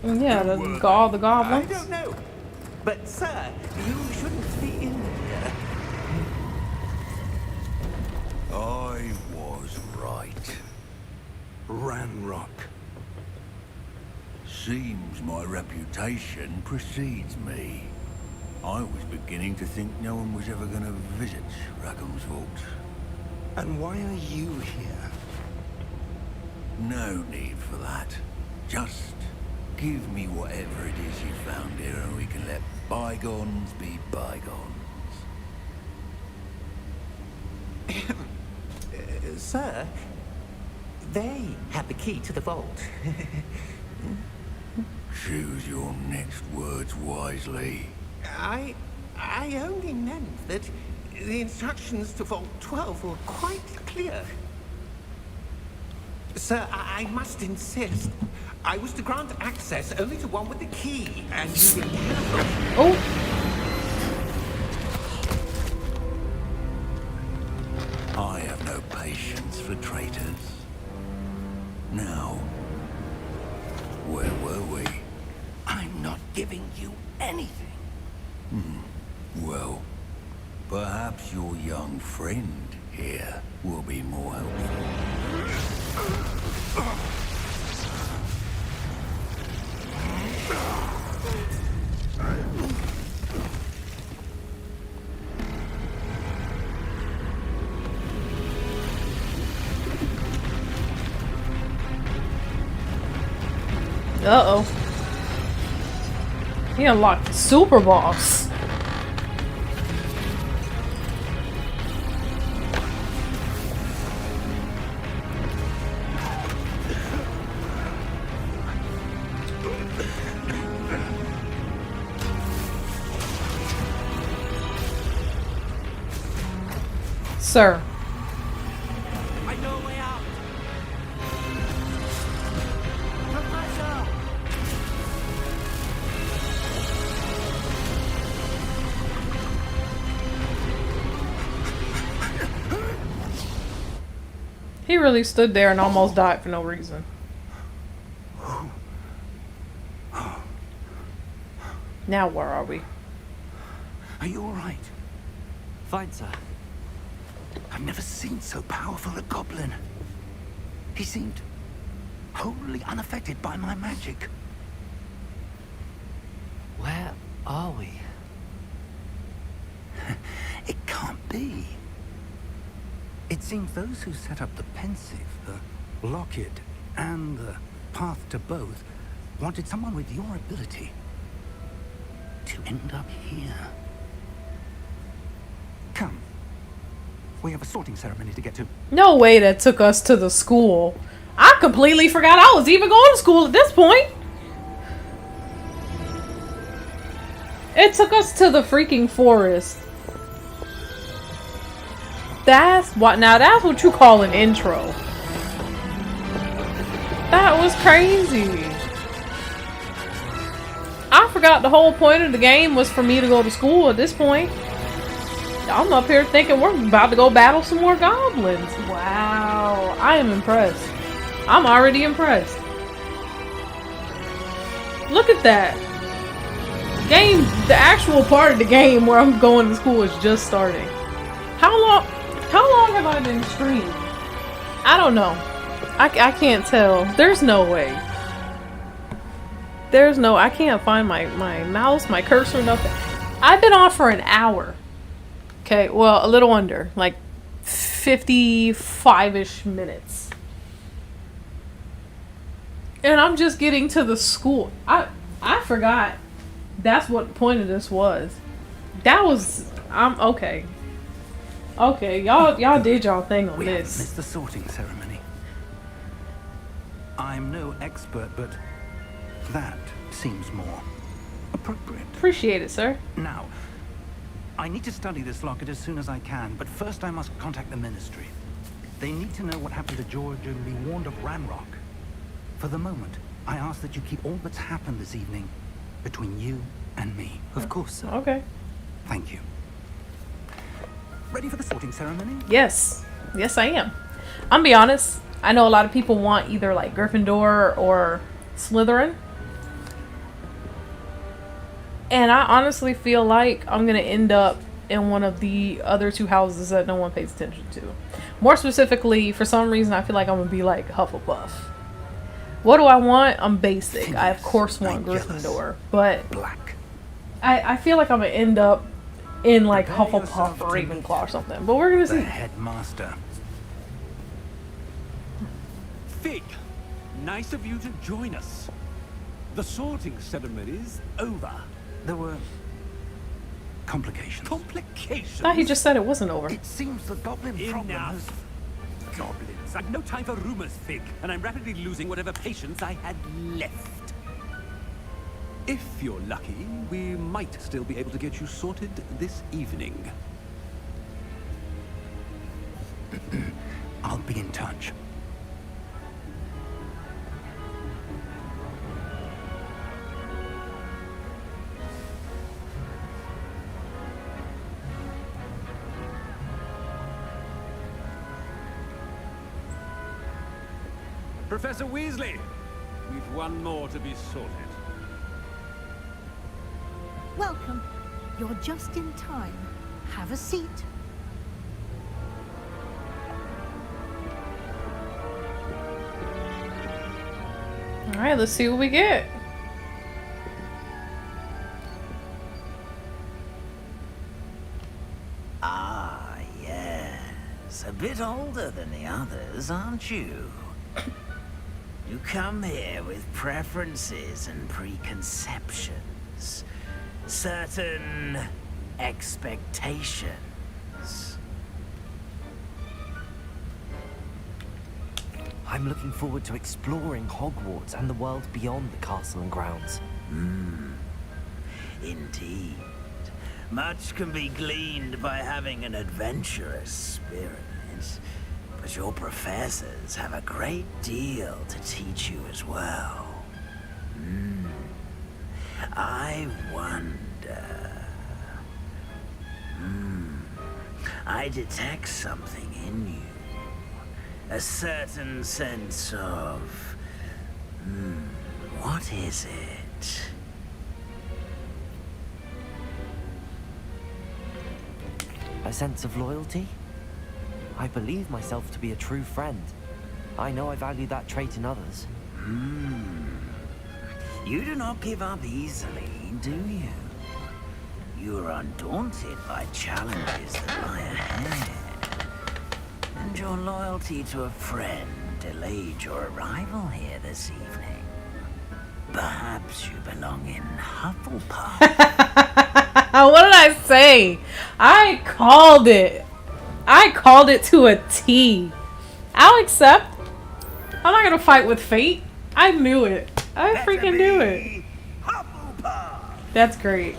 Yeah, the I goblins. don't know. But, sir, you shouldn't be in here. I was right. Ranrock. Seems my reputation precedes me. I was beginning to think no one was ever going to visit Rackham's vault. And why are you here? No need for that. Just give me whatever it is you found here and we can let bygones be bygones. Sir, they have the key to the vault. Choose your next words wisely. I only meant that the instructions to Vault 12 were quite clear. Sir, I must insist. I was to grant access only to one with the key, and you will have... Oh. I have no patience for traitors. Now, where were we? I'm not giving you anything. Well, perhaps your young friend here will be more helpful. Uh-oh. He unlocked the super boss. Sir. I know a way out. Professor! He really stood there and almost died for no reason. Now where are we? Are you all right? Fine, sir. I've never seen so powerful a goblin. He seemed wholly unaffected by my magic. Where are we? It can't be. It seems those who set up the pensive, the locket, and the path to both wanted someone with your ability to end up here. Come. We have a sorting ceremony to get to. No way that took us to the school. I completely forgot I was even going to school at this point. It took us to the freaking forest. That's what, now that's what you call an intro. That was crazy. I forgot the whole point of the game was for me to go to school at this point. I'm up here thinking we're about to go battle some more goblins. Wow. I am impressed. I'm already impressed. Look at that. Game, the actual part of the game where I'm going to school is just starting. How long have I been streaming? I don't know. I can't tell. There's no way. I can't find my mouse, my cursor, nothing. I've been on for an hour. Okay, well, a little under, like 55-ish minutes. And I'm just getting to the school. I forgot that's what the point of this was. I'm okay. Okay, y'all did y'all thing on We haven't this. missed the sorting ceremony. I'm no expert, but that seems more appropriate. Appreciate it, sir. Now, I need to study this locket as soon as I can, but first I must contact the Ministry. They need to know what happened to George and be warned of Ranrock. For the moment, I ask that you keep all that's happened this evening between you and me. Of course, sir. Okay. Thank you. Ready for the sorting ceremony? Yes. Yes, I am. I'm be honest. I know a lot of people want either like Gryffindor or Slytherin. And I honestly feel like I'm going to end up in one of the other two houses that no one pays attention to. More specifically, for some reason, I feel like I'm going to be like Hufflepuff. What do I want? I'm basic. Phineas, I of course want I'm jealous. Gryffindor. But Black. I feel like I'm going to end up in like Prepare Hufflepuff yourself or to Ravenclaw or something. But we're going to The see. headmaster. Fig, nice of you to join us. The sorting ceremony's over. There were complications. Complications? Thought he just said it wasn't over. It seems the goblin problem has... Enough. Goblins. I've no time for rumors, Fig, and I'm rapidly losing whatever patience I had left. If you're lucky, we might still be able to get you sorted this evening. I'll be in touch. Professor Weasley, we've one more to be sorted. Welcome. You're just in time. Have a seat. All right, let's see what we get. Ah, yes. A bit older than the others, aren't you? You come here with preferences and preconceptions. Certain expectations. I'm looking forward to exploring Hogwarts and the world beyond the castle and grounds. Indeed. Much can be gleaned by having an adventurous spirit. But your professors have a great deal to teach you as well. I wonder... I detect something in you. A certain sense of... what is it? A sense of loyalty? I believe myself to be a true friend. I know I value that trait in others. You do not give up easily, do you? You are undaunted by challenges that lie ahead. And your loyalty to a friend delayed your arrival here this evening. Perhaps you belong in Hufflepuff. What did I say? I called it. I called it to a T. I'll accept. I'm not gonna fight with fate. I knew it. I freaking knew it. That's great.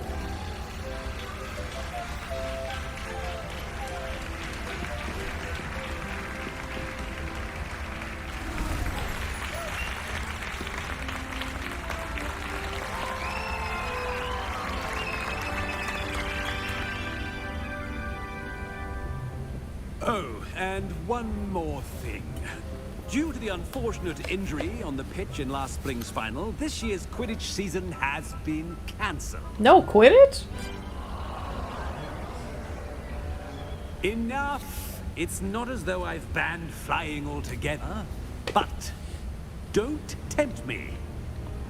Oh, and one more thing. Due to the unfortunate injury on the pitch in last spring's final, this year's Quidditch season has been cancelled. No Quidditch? Enough! It's not as though I've banned flying altogether. But don't tempt me.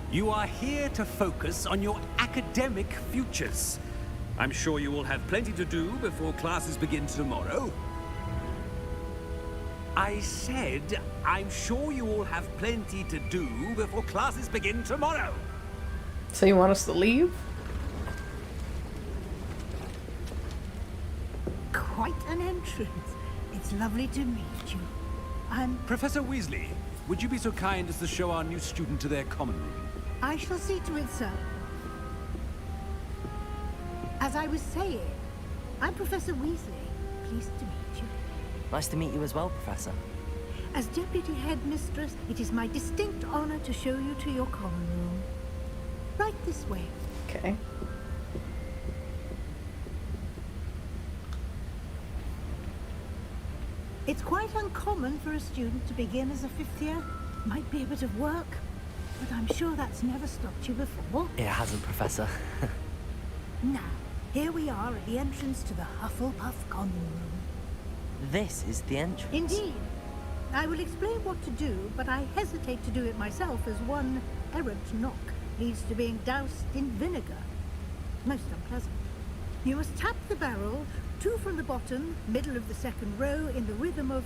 You are here to focus on your academic futures. I'm sure you will have plenty to do before classes begin tomorrow. I said, I'm sure you all have plenty to do before classes begin tomorrow. So you want us to leave? Quite an entrance. It's lovely to meet you. I'm... Professor Weasley, would you be so kind as to show our new student to their common room? I shall see to it, sir. As I was saying, I'm Professor Weasley. Pleased to meet you. Nice to meet you as well, Professor. As Deputy Headmistress, it is my distinct honor to show you to your common room. Right this way. Okay. It's quite uncommon for a student to begin as a fifth year. Might be a bit of work, but I'm sure that's never stopped you before. It hasn't, Professor. Now, here we are at the entrance to the Hufflepuff common room. This is the entrance. Indeed. I will explain what to do, but I hesitate to do it myself as one errant knock leads to being doused in vinegar. Most unpleasant. You must tap the barrel, 2 from the bottom, middle of the second row, in the rhythm of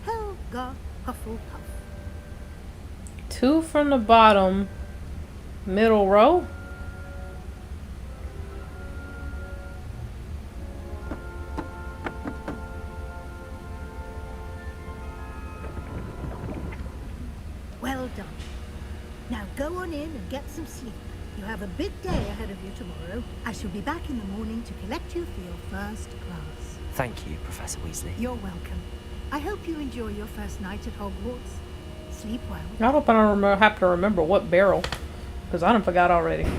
Helga Hufflepuff. 2 from the bottom, middle row. Well done. Now go on in and get some sleep. You have a big day ahead of you tomorrow. I shall be back in the morning to collect you for your first class. Thank you, Professor Weasley. You're welcome. I hope you enjoy your first night at Hogwarts. Sleep well. I hope I don't have to remember what barrel, because I done forgot already.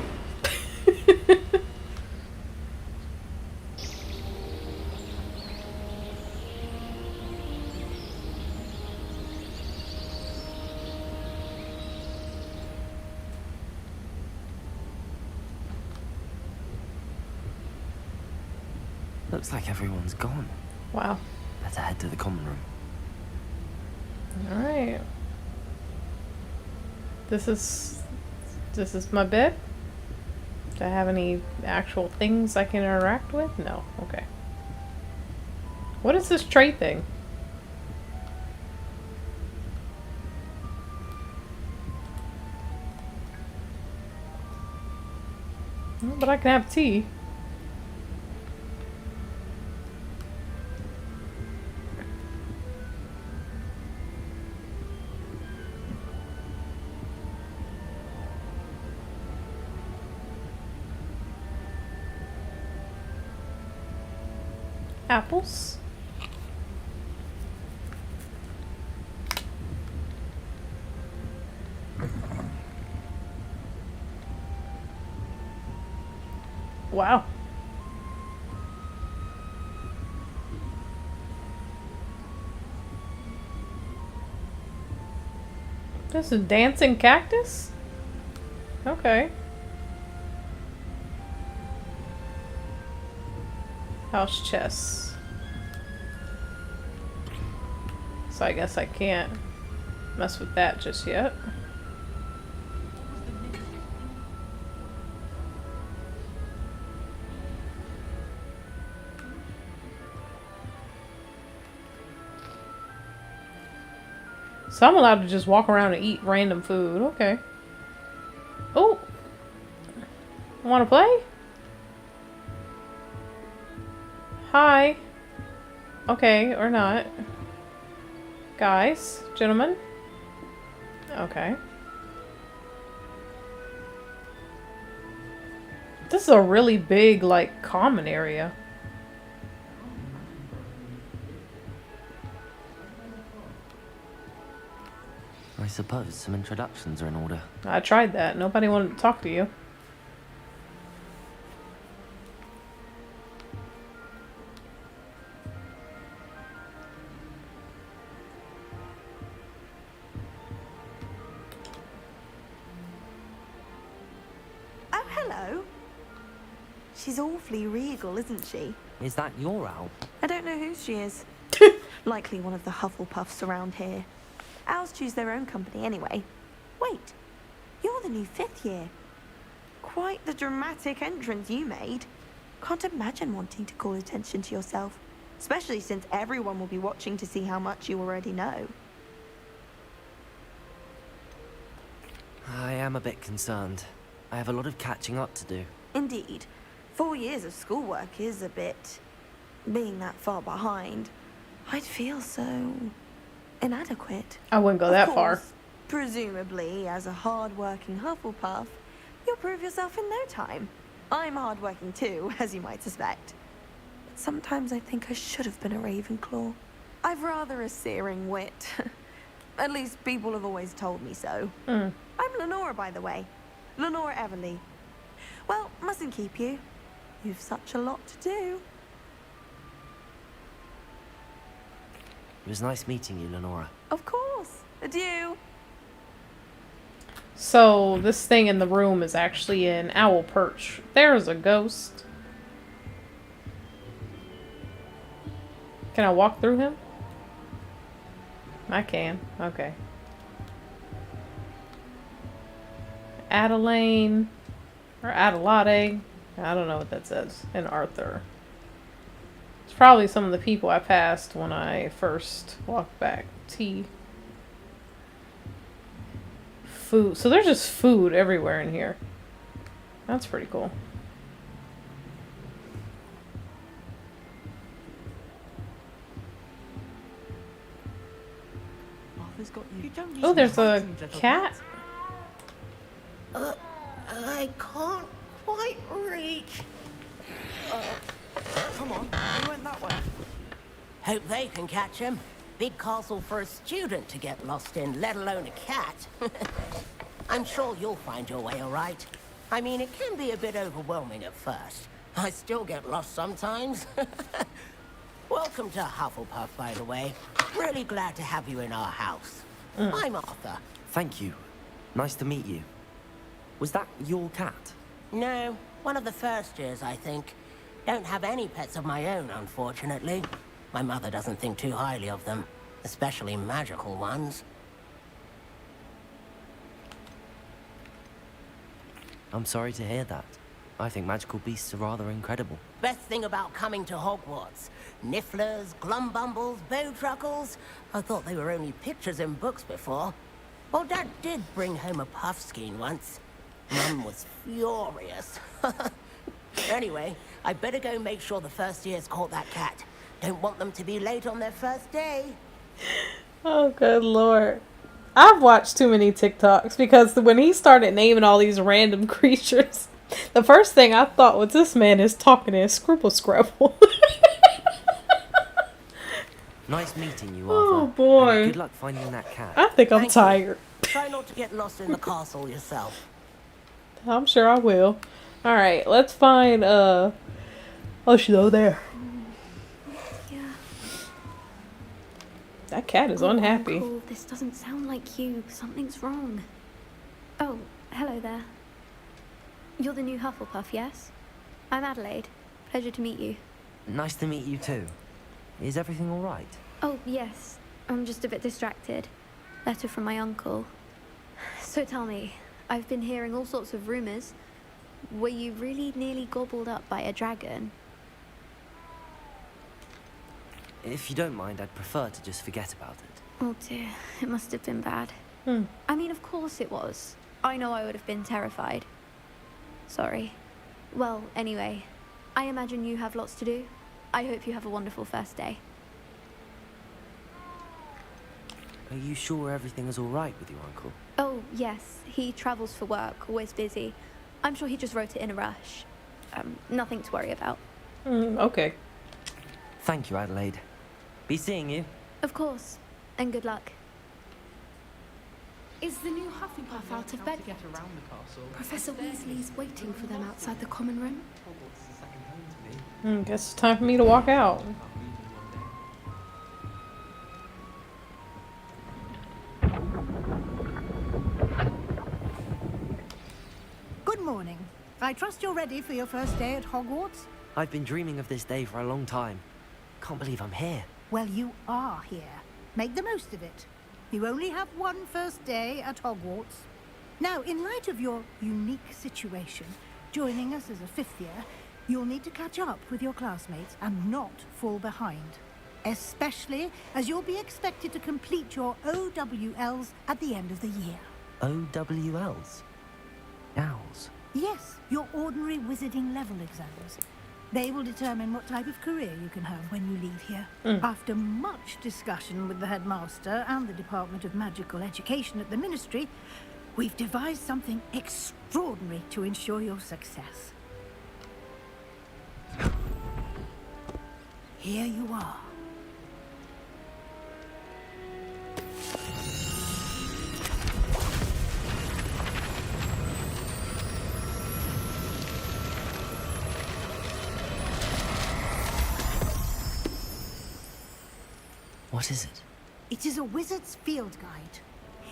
Looks like everyone's gone. Wow. Better head to the common room. Alright. This is my bed? Do I have any actual things I can interact with? No. Okay. What is this trait thing? But I can have tea. Apples. Wow. This is a dancing cactus? Okay. House chess. So I guess I can't mess with that just yet. So I'm allowed to just walk around and eat random food. Okay. Oh. Want to play? Hi. Okay, or not. Guys, gentlemen. Okay. This is a really big, like, common area. I suppose some introductions are in order. I tried that. Nobody wanted to talk to you. Oh, hello. She's awfully regal, isn't she? Is that your owl? I don't know who she is. Likely one of the Hufflepuffs around here. Owls choose their own company anyway. Wait, you're the new 5th year. Quite the dramatic entrance you made. Can't imagine wanting to call attention to yourself, especially since everyone will be watching to see how much you already know. I am a bit concerned. I have a lot of catching up to do. Indeed. 4 years of schoolwork is a bit... being that far behind. I'd feel so... inadequate. I wouldn't go that far. Presumably, as a hard-working Hufflepuff, you'll prove yourself in no time. I'm hard-working too, as you might suspect. But sometimes I think I should have been a Ravenclaw. I've rather a searing wit. At least people have always told me so. I'm Lenora, by the way. Lenora Everly. Well, mustn't keep you. You've such a lot to do. It was nice meeting you, Lenora. Of course. Adieu. So this thing in the room is actually an owl perch. There's a ghost. Can I walk through him? I can. Okay. Adelaine. Or Adelaide. I don't know what that says. And Arthur. It's probably some of the people I passed when I first walked back. Tea. Food. So there's just food everywhere in here. That's pretty cool. Oh, there's a cat. I can't quite reach. Come on, we went that way. Hope they can catch him. Big castle for a student to get lost in, let alone a cat. I'm sure you'll find your way all right. I mean, it can be a bit overwhelming at first. I still get lost sometimes. Welcome to Hufflepuff, by the way. Really glad to have you in our house. I'm Arthur. Thank you. Nice to meet you. Was that your cat? No, one of the first years, I think. Don't have any pets of my own, unfortunately. My mother doesn't think too highly of them, especially magical ones. I'm sorry to hear that. I think magical beasts are rather incredible. Best thing about coming to Hogwarts. Nifflers, Glumbumbles, Bowtruckles. I thought they were only pictures in books before. Well, Dad did bring home a Puffskein once. Mum was furious. Anyway, I better go make sure the first years caught that cat. Don't want them to be late on their first day. Oh, good lord. I've watched too many TikToks because when he started naming all these random creatures, the first thing I thought was this man is talking in Scribble Scrabble. Nice meeting you, Arthur. Oh boy. And good luck finding that cat. I think I'm tired. Try not to get lost in the castle yourself. I'm sure I will. Alright, let's find, oh, she's over there. Yeah. That cat is unhappy. Uncle, this doesn't sound like you. Something's wrong. Oh, hello there. You're the new Hufflepuff, yes? I'm Adelaide. Pleasure to meet you. Nice to meet you too. Is everything all right? Oh, yes. I'm just a bit distracted. Letter from my uncle. So tell me, I've been hearing all sorts of rumors. Were you really nearly gobbled up by a dragon? If you don't mind, I'd prefer to just forget about it. Oh dear, it must have been bad. I mean, of course it was. I know I would have been terrified. Sorry. Well, anyway, I imagine you have lots to do. I hope you have a wonderful first day. Are you sure everything is all right with your uncle? Oh, yes. He travels for work, always busy. I'm sure he just wrote it in a rush. Nothing to worry about. Okay. Thank you, Adelaide. Be seeing you. Of course. And good luck. Is the new Hufflepuff out of bed yet? Professor Weasley's waiting for them outside the common room. Guess it's time for me to walk out. Good morning. I trust you're ready for your first day at Hogwarts? I've been dreaming of this day for a long time. Can't believe I'm here. Well, you are here. Make the most of it. You only have one first day at Hogwarts. Now, in light of your unique situation, joining us as a fifth year, you'll need to catch up with your classmates and not fall behind. Especially as you'll be expected to complete your OWLs at the end of the year. OWLs? Owls? Yes, your ordinary wizarding level exams. They will determine what type of career you can have when you leave here. After much discussion with the headmaster and the Department of Magical Education at the Ministry, we've devised something extraordinary to ensure your success. Here you are. What is it? It is a wizard's field guide.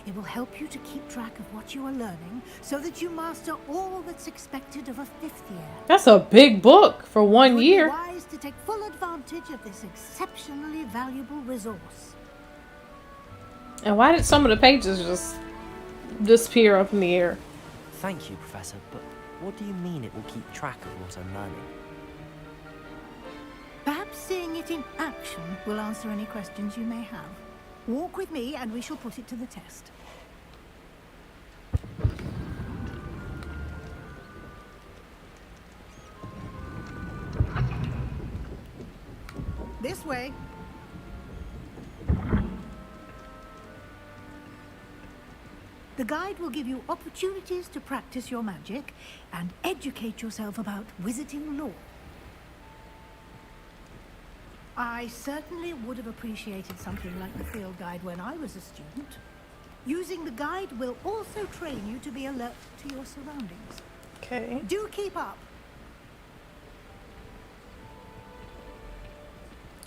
It will help you to keep track of what you are learning so that you master all that's expected of a fifth year. That's a big book for 1 year. It would be wise to take full advantage of this exceptionally valuable resource. And why did some of the pages just disappear up in the air? Thank you, Professor, but what do you mean it will keep track of what I'm learning? Perhaps seeing it in action will answer any questions you may have. Walk with me and we shall put it to the test. This way. The guide will give you opportunities to practice your magic and educate yourself about wizarding lore. I certainly would have appreciated something like the field guide when I was a student. Using the guide will also train you to be alert to your surroundings. Okay. Do keep up.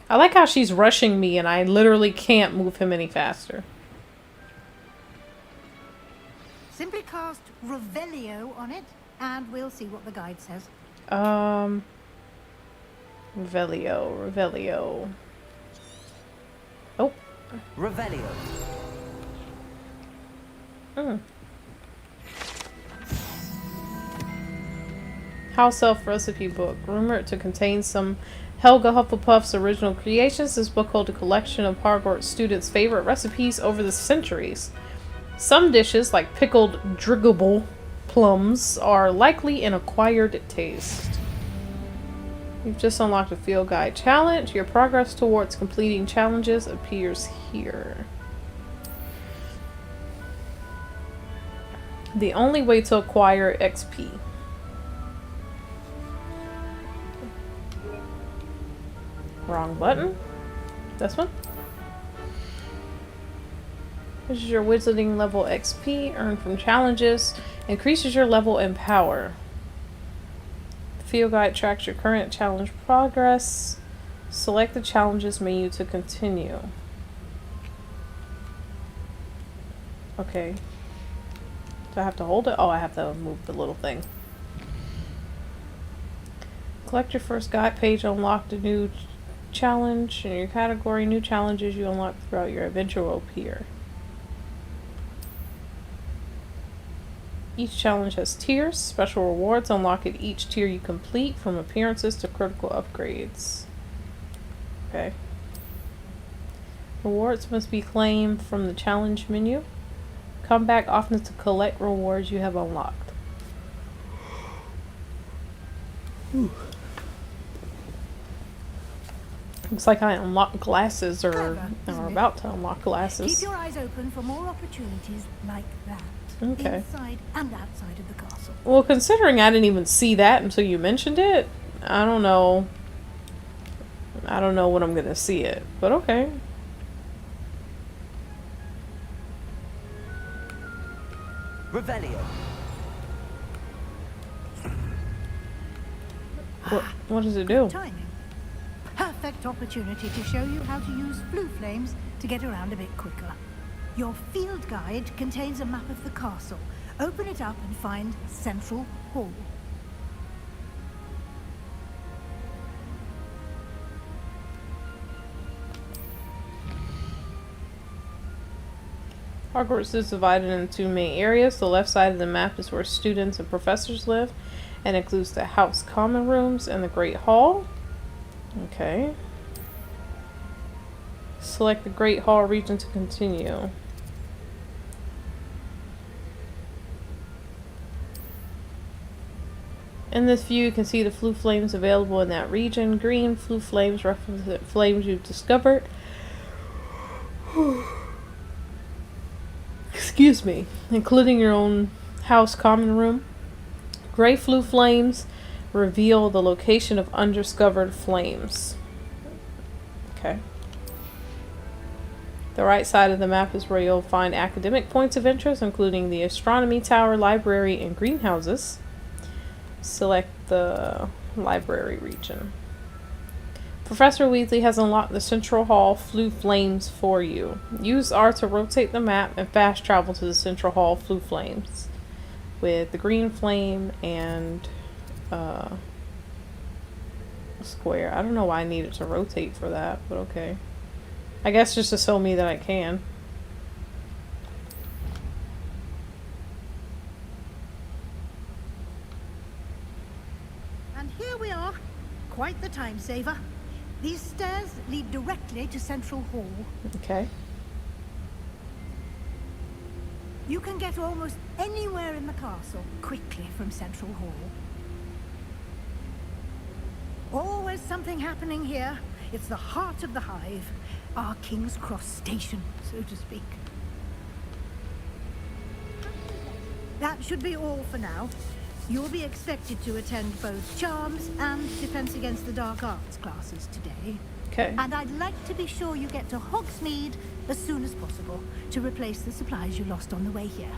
I like how she's rushing me and I literally can't move him any faster. Simply cast Revelio on it and we'll see what the guide says. Revelio. Oh. Revelio. House Elf Recipe Book. Rumored to contain some Helga Hufflepuff's original creations, this book holds a collection of Hogwarts students' favorite recipes over the centuries. Some dishes, like pickled driggable plums, are likely an acquired taste. You've just unlocked a field guide challenge. Your progress towards completing challenges appears here. The only way to acquire XP. Wrong button. This one. This is your wizarding level XP earned from challenges. Increases your level and power. Field guide tracks your current challenge progress. Select the challenges menu to continue. Okay. Do I have to hold it? Oh, I have to move the little thing. Collect your first guide page. Unlock the new challenge in your category. New challenges you unlock throughout your adventure will appear. Each challenge has tiers. Special rewards unlock at each tier you complete, from appearances to critical upgrades. Okay. Rewards must be claimed from the challenge menu. Come back often to collect rewards you have unlocked. Ooh. Looks like I unlocked glasses, or I'm about to unlock glasses. Keep your eyes open for more opportunities like that. Okay. Inside and outside of the castle. Well, considering I didn't even see that until you mentioned it, I don't know. I don't know when I'm gonna see it, but okay. Revelio. What does it do? Timing. Perfect opportunity to show you how to use blue flames to get around a bit quicker. Your field guide contains a map of the castle. Open it up and find Central Hall. Hogwarts is divided into two main areas. The left side of the map is where students and professors live, and includes the house common rooms and the Great Hall. Okay. Select the Great Hall region to continue. In this view, you can see the flue flames available in that region. Green flue flames represent flames you've discovered. Excuse me. Including your own house common room. Gray flue flames reveal the location of undiscovered flames. Okay. The right side of the map is where you'll find academic points of interest, including the astronomy tower, library, and greenhouses. Select the library region. Professor Weasley has unlocked the Central Hall flue flames for you. Use R to rotate the map and fast travel to the Central Hall flue flames with the green flame and square. I don't know why I needed to rotate for that, but okay. I guess just to show me that I can. And here we are. Quite the time saver. These stairs lead directly to Central Hall. Okay. You can get almost anywhere in the castle quickly from Central Hall. Always something happening here. It's the heart of the hive. Our King's Cross station, so to speak. That should be all for now. You'll be expected to attend both Charms and Defense Against the Dark Arts classes today. Okay. And I'd like to be sure you get to Hogsmeade as soon as possible to replace the supplies you lost on the way here.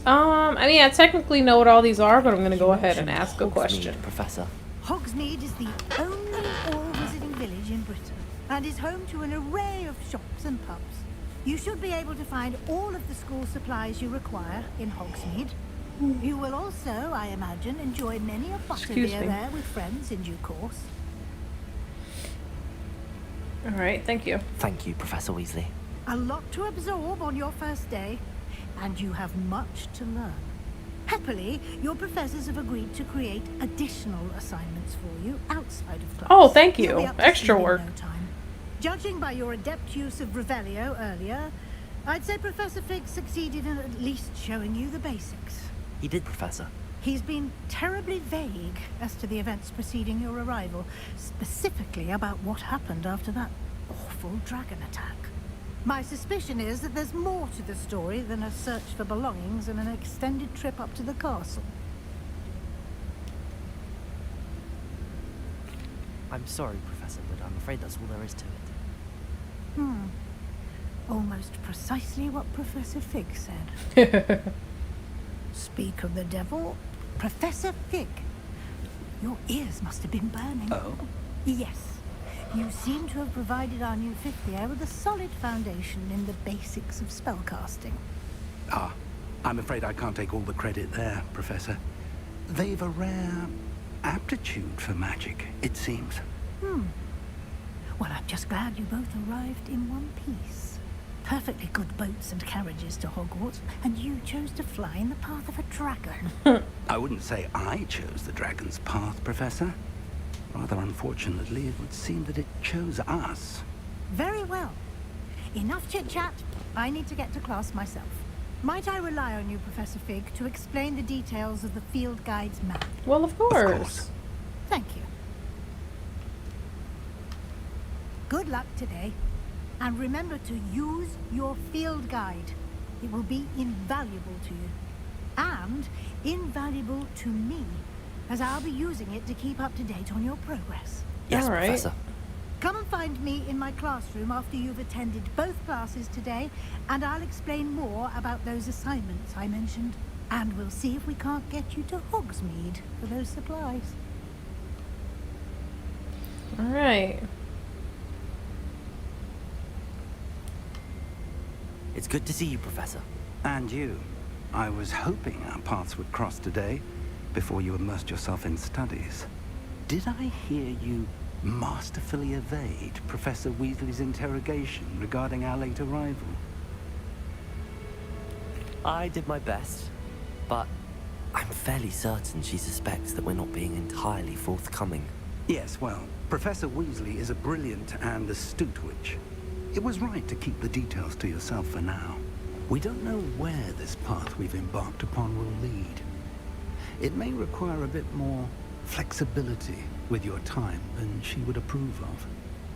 I mean, I technically know what all these are, but I'm going to go ahead and ask a question. Professor. Hogsmeade is the only all-visiting village in Britain and is home to an array of shops and pubs. You should be able to find all of the school supplies you require in Hogsmeade. You will also, I imagine, enjoy many a butterbeer there with friends in due course. Alright, thank you. Thank you, Professor Weasley. A lot to absorb on your first day, and you have much to learn. Happily, your professors have agreed to create additional assignments for you outside of class. Oh, thank you. Extra work. No time. Judging by your adept use of Revelio earlier, I'd say Professor Fig succeeded in at least showing you the basics. He did, Professor. He's been terribly vague as to the events preceding your arrival, specifically about what happened after that awful dragon attack. My suspicion is that there's more to the story than a search for belongings and an extended trip up to the castle. I'm sorry, Professor, but I'm afraid that's all there is to it. Almost precisely what Professor Fig said. Speak of the devil, Professor Fig. Your ears must have been burning. Oh? Yes. You seem to have provided our new fifth year with a solid foundation in the basics of spellcasting. Ah, I'm afraid I can't take all the credit there, Professor. they've a rare aptitude for magic, it seems. Well, I'm just glad you both arrived in one piece. Perfectly good boats and carriages to Hogwarts, and you chose to fly in the path of a dragon. I wouldn't say I chose the dragon's path, Professor. Rather unfortunately, it would seem that it chose us. Very well. Enough chit-chat. I need to get to class myself. Might I rely on you, Professor Fig, to explain the details of the field guide's map? Well, of course. Thank you. Good luck today. And remember to use your field guide. It will be invaluable to you. And invaluable to me, as I'll be using it to keep up to date on your progress. Yes, Professor. Come and find me in my classroom after you've attended both classes today, and I'll explain more about those assignments I mentioned. And we'll see if we can't get you to Hogsmeade for those supplies. All right. It's good to see you, Professor. And you. I was hoping our paths would cross today, before you immersed yourself in studies. Did I hear you masterfully evade Professor Weasley's interrogation regarding our late arrival? I did my best, but I'm fairly certain she suspects that we're not being entirely forthcoming. Yes, well, Professor Weasley is a brilliant and astute witch. It was right to keep the details to yourself for now. We don't know where this path we've embarked upon will lead. It may require a bit more flexibility with your time than she would approve of.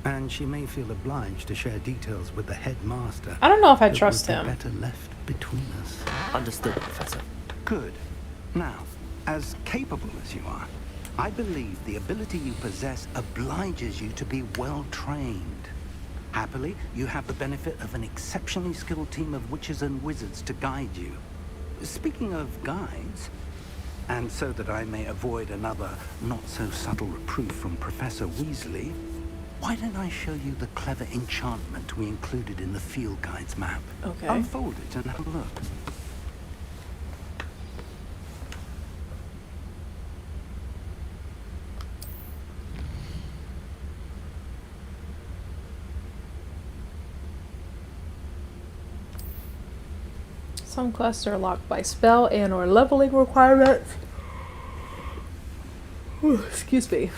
And she may feel obliged to share details with the headmaster. I don't know if I trust him. Better left between us. Understood, Professor. Good. Now, as capable as you are, I believe the ability you possess obliges you to be well trained. Happily, you have the benefit of an exceptionally skilled team of witches and wizards to guide you. Speaking of guides, and so that I may avoid another not-so-subtle reproof from Professor Weasley, why don't I show you the clever enchantment we included in the field guide's map? Okay. Unfold it and have a look. Some quests are locked by spell and or leveling requirements. Excuse me.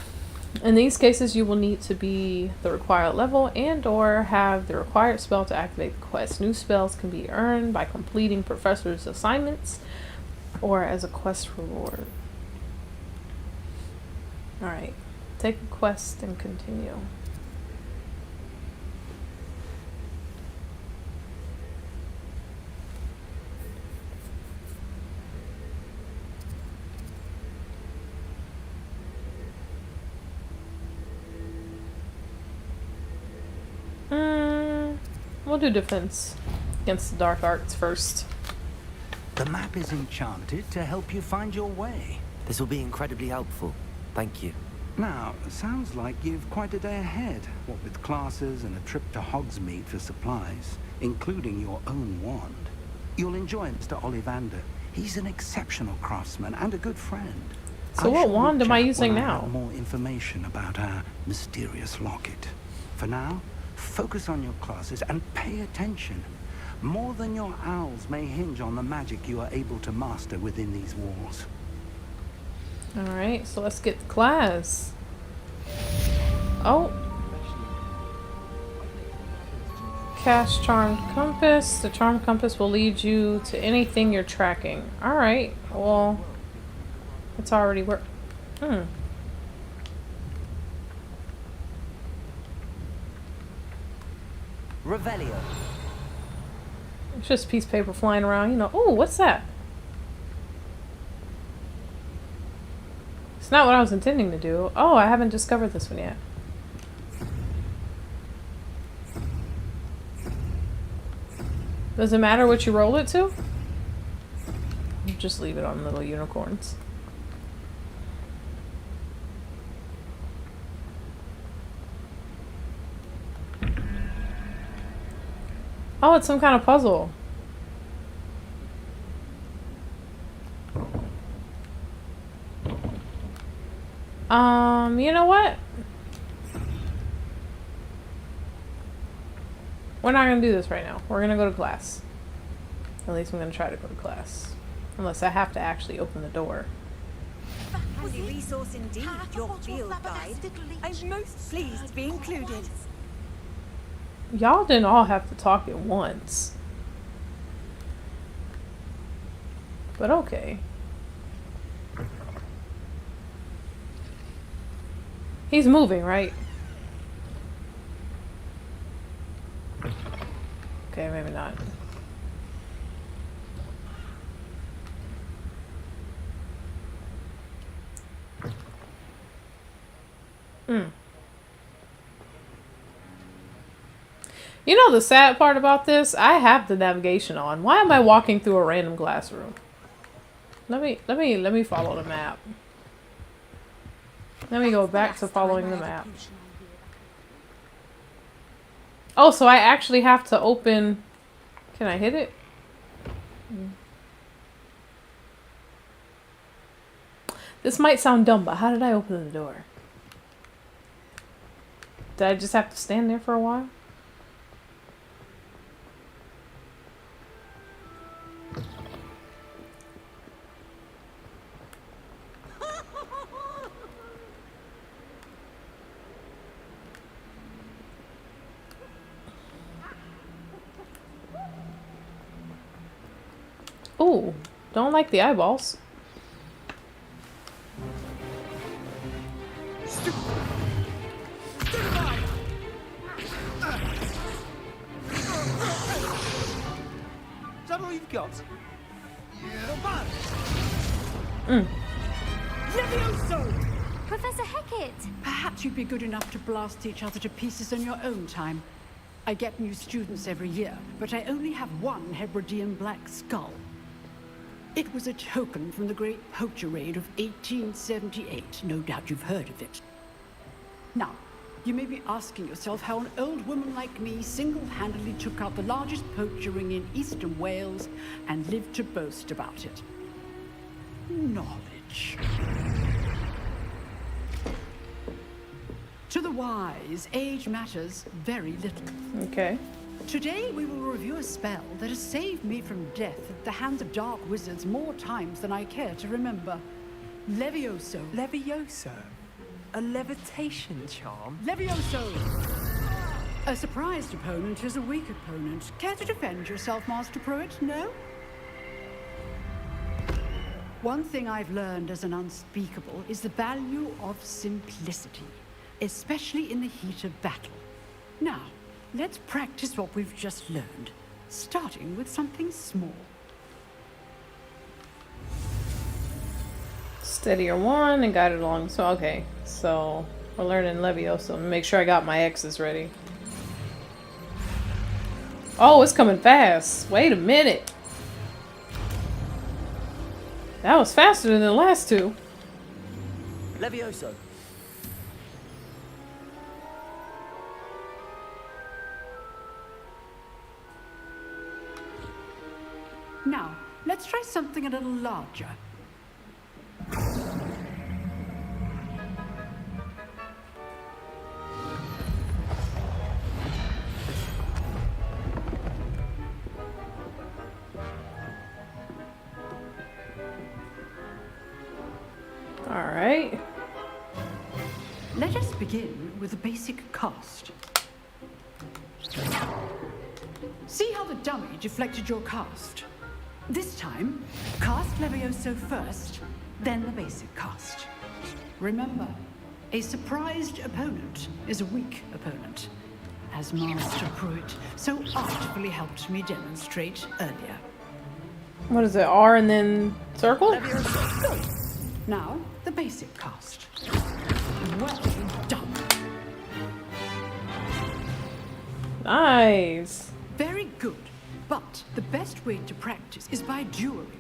In these cases, you will need to be the required level and or have the required spell to activate the quest. New spells can be earned by completing professor's assignments or as a quest reward. Alright. Take a quest and continue. We'll do defense against the dark arts first. The map is enchanted to help you find your way. This will be incredibly helpful. Thank you. Now, sounds like you've quite a day ahead. What with classes and a trip to Hogsmeade for supplies, including your own wand. You'll enjoy Mr. Ollivander. He's an exceptional craftsman and a good friend. So what wand am I using when I now? have more information about our mysterious locket. For now, focus on your classes and pay attention. More than your owls may hinge on the magic you are able to master within these walls. Alright, so let's get to class. Oh. Cast Charmed Compass. The Charmed Compass will lead you to anything you're tracking. Alright, well, it's already worked. Revelio. It's just a piece of paper flying around, you know. Oh, what's that? It's not what I was intending to do. Oh, I haven't discovered this one yet. Does it matter what you roll it to? Just leave it on little unicorns. Oh, it's some kind of puzzle. You know what? We're not gonna do this right now. We're gonna go to class. At least I'm gonna try to go to class. Unless I have to actually open the door. Handy resource indeed, your field guide. I'm most pleased to be included. Y'all didn't all have to talk at once. But okay. He's moving, right? Okay, maybe not. You know the sad part about this? I have the navigation on. Why am I walking through a random classroom? Let me follow the map. Let me go back to following the map. Oh, so I actually have to open... Can I hit it? This might sound dumb, but how did I open the door? Did I just have to stand there for a while? Ooh, don't like the eyeballs. Is that all you've got? Levioso! Professor Hecat! Perhaps you'd be good enough to blast each other to pieces in your own time. I get new students every year, but I only have one Hebridean black skull. It was a token from the Great Poacher Raid of 1878. No doubt you've heard of it. Now, you may be asking yourself how an old woman like me single-handedly took out the largest poacher ring in eastern Wales and lived to boast about it. Knowledge. To the wise, age matters very little. Okay. Today we will review a spell that has saved me from death at the hands of dark wizards more times than I care to remember. Levioso. Levioso? A levitation charm? Levioso! A surprised opponent is a weak opponent. Care to defend yourself, Master Pruitt? No? One thing I've learned as an unspeakable is the value of simplicity, especially in the heat of battle. Now, let's practice what we've just learned, starting with something small. Steadier 1 and guided along. So, okay. So, we're learning Levioso. Make sure I got my X's ready. Oh, it's coming fast. Wait a minute. That was faster than the last two. Levioso. Now, let's try something a little larger. All right. Let us begin with the basic cast. See how the dummy deflected your cast? This time, cast Levioso first, then the basic cast. Remember, a surprised opponent is a weak opponent, as Master Pruitt so artfully helped me demonstrate earlier. What is it? R and then circle? Good. Now, the basic cast. Well done. Nice. Very good. But the best way to practice is by dueling.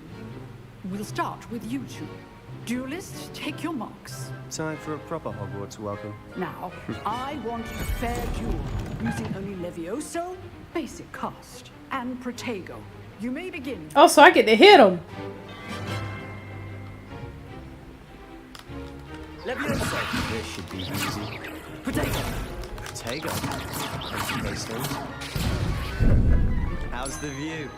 We'll start with you two. Duelists, take your marks. Time for a proper Hogwarts welcome. Now, I want a fair duel, using only Levioso, basic cast, and Protego. You may begin. Oh, so I get to hit him. Levioso. This should be easy. Potato. Potato. How's the view?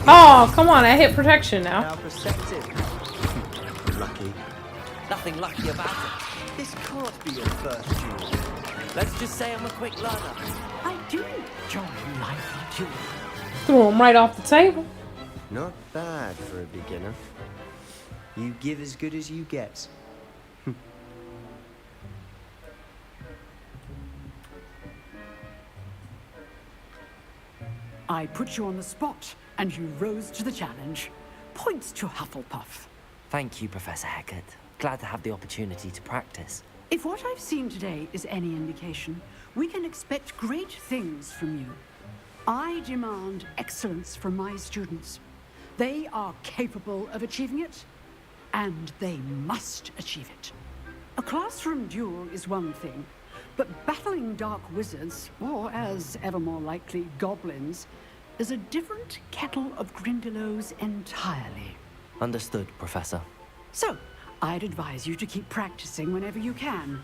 Oh, come on, I hit protection now. How perceptive. Lucky. Nothing lucky about it. This can't be your first duel. Let's just say I'm a quick learner. I do enjoy lively duels. Threw him right off the table. Not bad for a beginner. You give as good as you get. I put you on the spot, and you rose to the challenge. Points to Hufflepuff. Thank you, Professor Hecat. Glad to have the opportunity to practice. If what I've seen today is any indication, we can expect great things from you. I demand excellence from my students. They are capable of achieving it, and they must achieve it. A classroom duel is one thing, but battling dark wizards, or as ever more likely, goblins, is a different kettle of Grindylows entirely. Understood, Professor. So, I'd advise you to keep practicing whenever you can.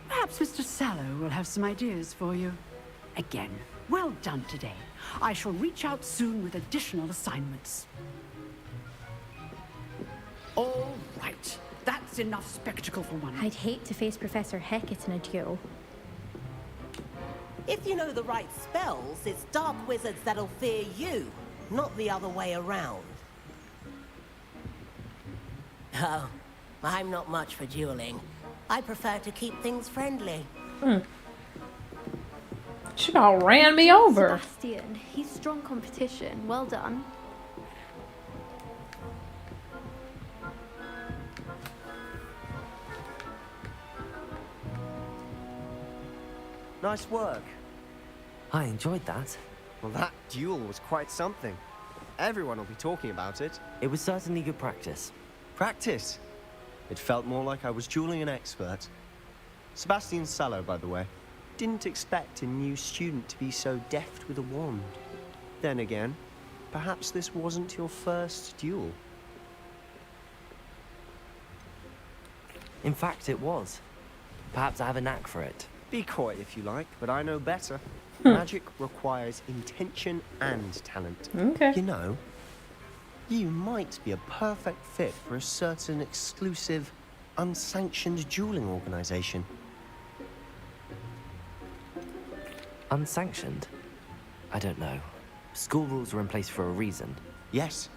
Perhaps Mr. Sallow will have some ideas for you. Again, well done today. I shall reach out soon with additional assignments. All right. That's enough spectacle for one. I'd hate to face Professor Hecat in a duel. If you know the right spells, it's dark wizards that'll fear you, not the other way around. Oh, I'm not much for dueling. I prefer to keep things friendly. She all ran me over. Sebastian, he's strong competition. Well done. Nice work. I enjoyed that. Well, that duel was quite something. Everyone will be talking about it. It was certainly good practice. Practice? It felt more like I was dueling an expert. Sebastian Sallow, by the way. Didn't expect a new student to be so deft with a wand. Then again, perhaps this wasn't your first duel. In fact, it was. Perhaps I have a knack for it. Be coy if you like, but I know better. Magic requires intention and talent. Okay. You know, you might be a perfect fit for a certain exclusive, unsanctioned dueling organization. Unsanctioned? I don't know. School rules are in place for a reason. Yes,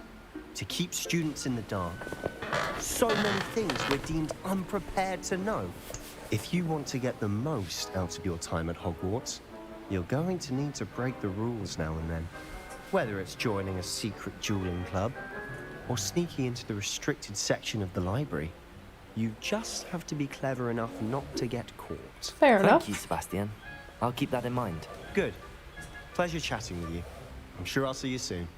to keep students in the dark. So many things we're deemed unprepared to know. If you want to get the most out of your time at Hogwarts, you're going to need to break the rules now and then. Whether it's joining a secret dueling club, or sneaking into the restricted section of the library, you just have to be clever enough not to get caught. Fair enough. Thank you, Sebastian. I'll keep that in mind. Good. Pleasure chatting with you. I'm sure I'll see you soon.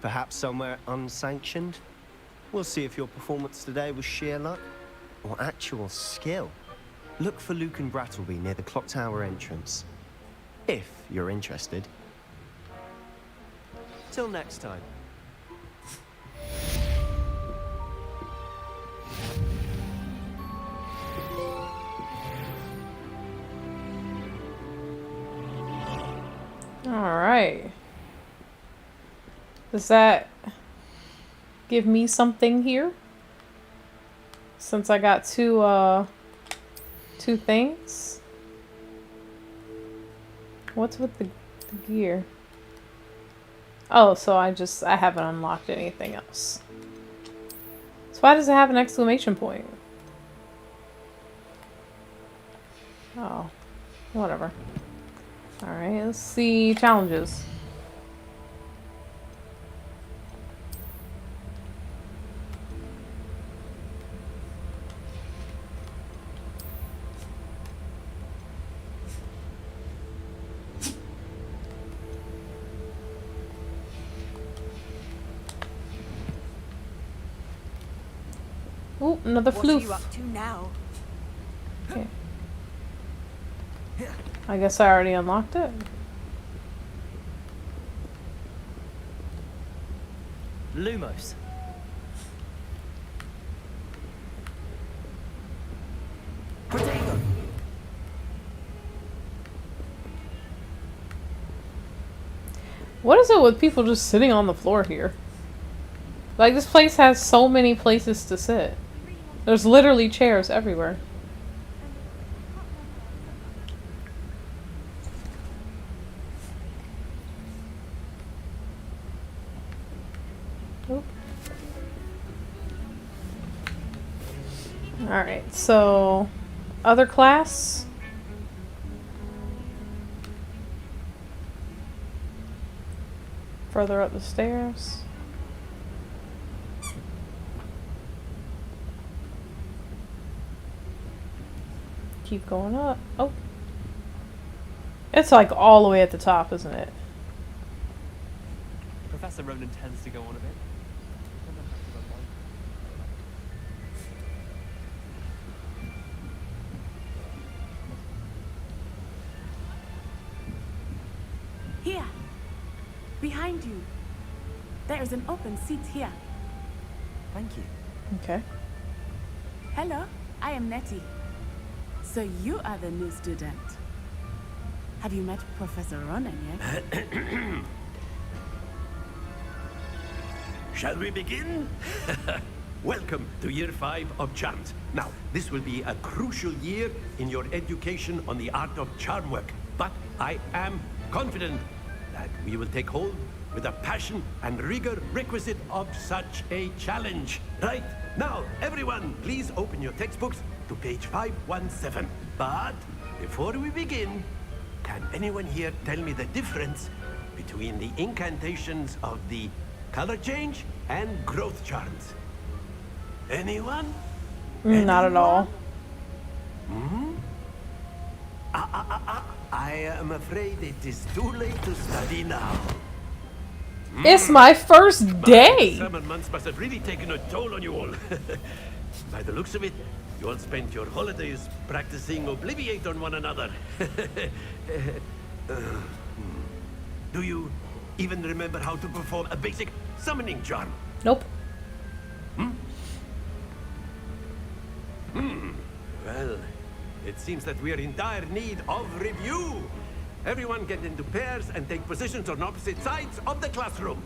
Perhaps somewhere unsanctioned? We'll see if your performance today was sheer luck or actual skill. Look for Luke and Brattleby near the clock tower entrance. If you're interested. Till next time. Alright. Does that give me something here? Since I got two things? What's with the gear? Oh, so I haven't unlocked anything else. So why does it have an exclamation point? Oh, whatever. Alright, let's see challenges. Oh, another floof. What are you up to now? Okay. I guess I already unlocked it. Lumos. What is it with people just sitting on the floor here? Like, this place has so many places to sit. There's literally chairs everywhere. Alright, so other class. Further up the stairs. Keep going up. Oh. It's like all the way at the top, isn't it? Professor Ronan tends to go on a bit. Here, behind you. There is an open seat here. Thank you. Okay. Hello, I am Nettie. So you are the new student. Have you met Professor Ronan yet? Shall we begin? Welcome to Year 5 of Charms. Now, this will be a crucial year in your education on the art of charm work. But I am confident that we will take hold with the passion and rigor requisite of such a challenge. Right, now, everyone, please open your textbooks to page 517. But before we begin, can anyone here tell me the difference between the incantations of the color change and growth charms? Anyone? Not at all. Hmm? I am afraid it is too late to study now. It's my first day. Summer months must have really taken a toll on you all. By the looks of it, you all spent your holidays practicing Obliviate on one another. Do you even remember how to perform a basic summoning charm? Nope. Well, it seems that we are in dire need of review. Everyone get into pairs and take positions on opposite sides of the classroom.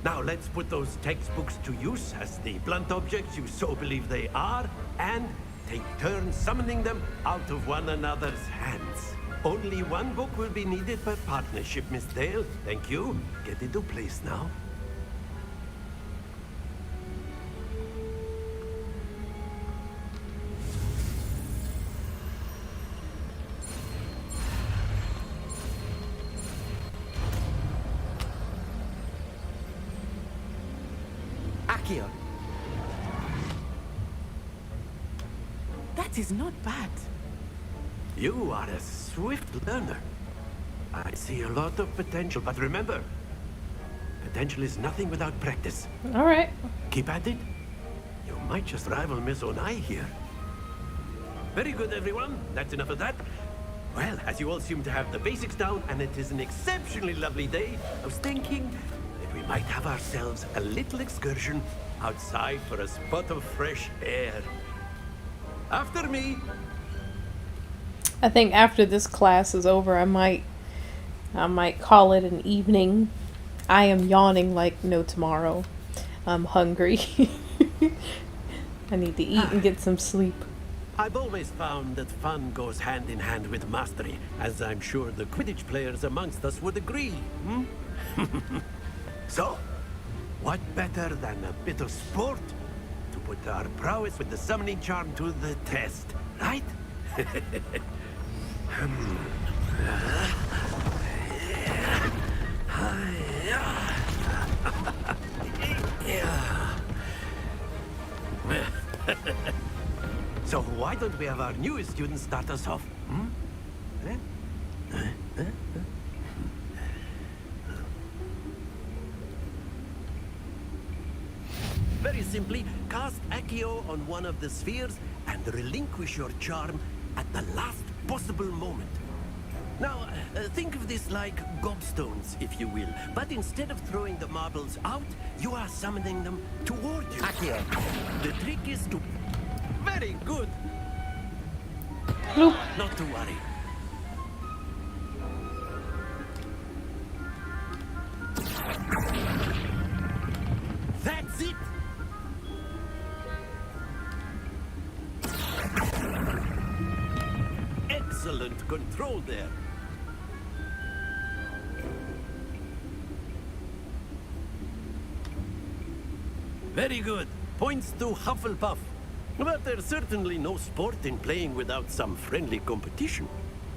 Now let's put those textbooks to use as the blunt objects you so believe they are, and take turns summoning them out of one another's hands. Only one book will be needed per partnership, Miss Dale. Thank you. Get into place now. Akio. That is not bad. You are a swift learner. I see a lot of potential, but remember, potential is nothing without practice. All right. Keep at it. You might just rival Miss Onai here. Very good, everyone. That's enough of that. Well, as you all seem to have the basics down, and it is an exceptionally lovely day, I was thinking that we might have ourselves a little excursion outside for a spot of fresh air. After me. I think after this class is over, I might call it an evening. I am yawning like no tomorrow. I'm hungry. I need to eat and get some sleep. I've always found that fun goes hand in hand with mastery, as I'm sure the Quidditch players amongst us would agree. So, what better than a bit of sport to put our prowess with the summoning charm to the test, right? So why don't we have our newest student start us off? Very simply, cast Accio on one of the spheres and relinquish your charm at the last possible moment. Now, think of this like gobstones, if you will. But instead of throwing the marbles out, you are summoning them toward you. Accio. The trick is to... Very good. Not to worry. Hold there. Very good. Points to Hufflepuff. But there's certainly no sport in playing without some friendly competition.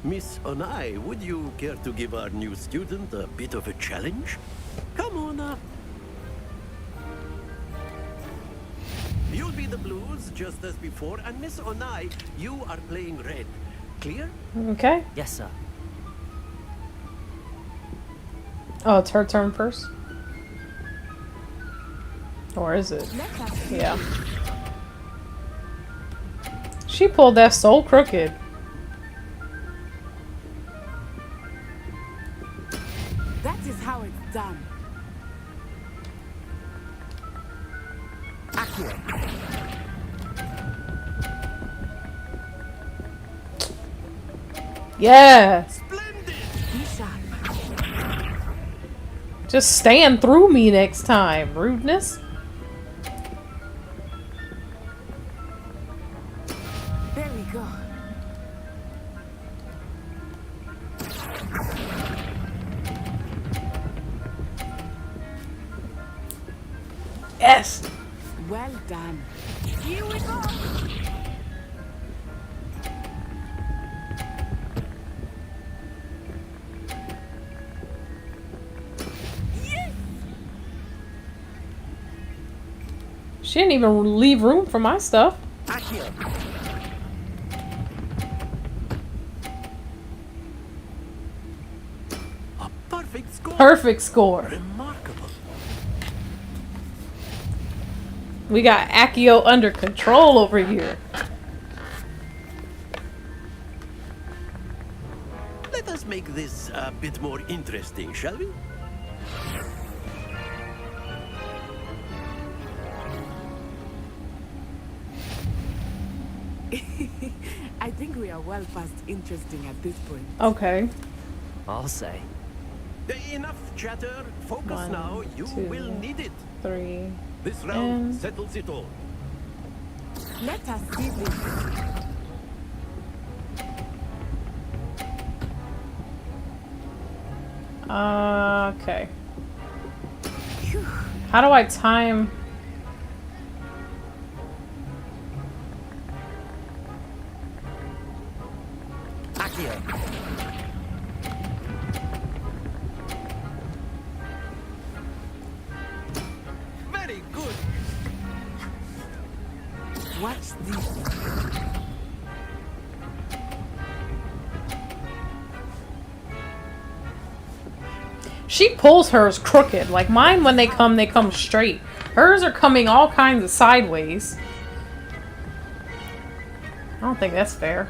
Miss Onai, would you care to give our new student a bit of a challenge? Come on up. You'll be the blues, just as before, and Miss Onai, you are playing red. Clear? Okay. Yes, sir. Oh, it's her turn first? Or is it? Yeah. She pulled that so crooked. That is how it's done. Accurate. Yeah. Splendid. Just stand through me next time. Rudeness. There we go. Yes. Well done. Here we go. She didn't even leave room for my stuff. A perfect score. Perfect score. Remarkable. We got Accio under control over here. Let us make this a bit more interesting, shall we? I think we are well past interesting at this point. Okay. I'll say. Enough chatter. Focus 1, now. You 2, will need it. 3. This round and settles it all. Let us see this. Okay. How do I time? Very good. Watch this. She pulls hers crooked. Like mine, when they come straight. Hers are coming all kinds of sideways. I don't think that's fair.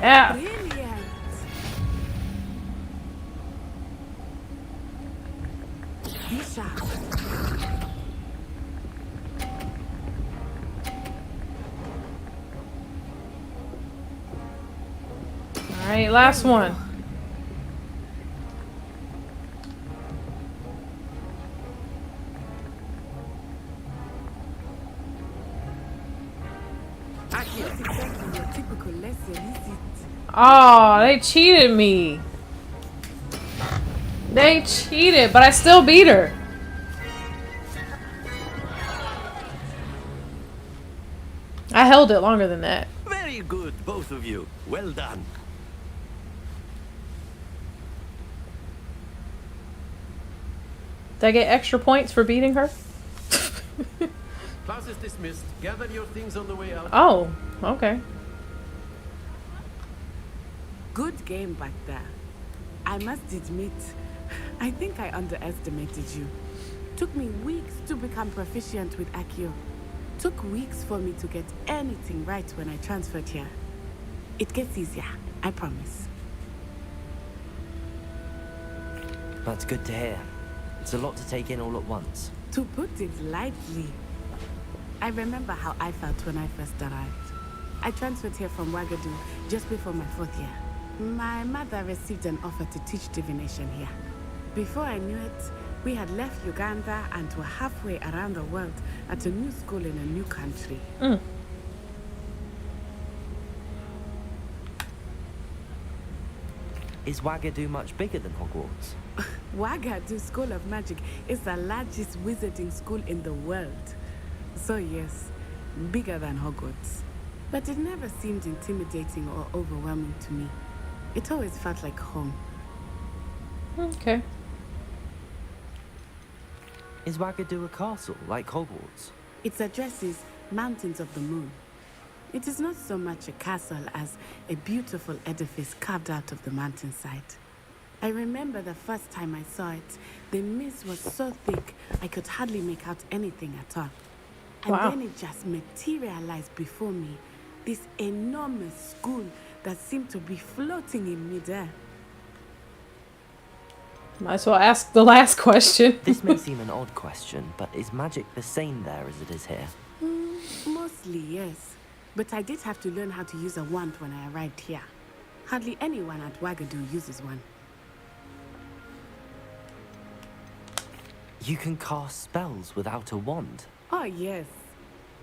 Yeah. Brilliant. Bishop. Alright, last one. Not exactly your typical lesson, is it? Oh, they cheated me. They cheated, but I still beat her. I held it longer than that. Very good, both of you. Well done. Did I get extra points for beating her? Class is dismissed. Gather your things on the way out. Oh, okay. Good game back there. I must admit, I think I underestimated you. Took me weeks to become proficient with Accio. Took weeks for me to get anything right when I transferred here. It gets easier, I promise. That's good to hear. It's a lot to take in all at once. To put it lightly, I remember how I felt when I first arrived. I transferred here from Wagadu just before my 4th year. My mother received an offer to teach divination here. Before I knew it, We had left Uganda and were halfway around the world at a new school in a new country. Is Wagadu much bigger than Hogwarts? Wagadu School of Magic is the largest wizarding school in the world. So yes, bigger than Hogwarts. But it never seemed intimidating or overwhelming to me. It always felt like home. Okay. Is Wagadu a castle, like Hogwarts? Its address is Mountains of the Moon. It is not so much a castle as a beautiful edifice carved out of the mountainside. I remember the first time I saw it, the mist was so thick I could hardly make out anything at all. And then it just materialized before me, this enormous school that seemed to be floating in midair. Might as well ask the last question. This may seem an odd question, but is magic the same there as it is here? Mostly, yes. But I did have to learn how to use a wand when I arrived here. Hardly anyone at Wagadu uses one. You can cast spells without a wand? Oh, yes.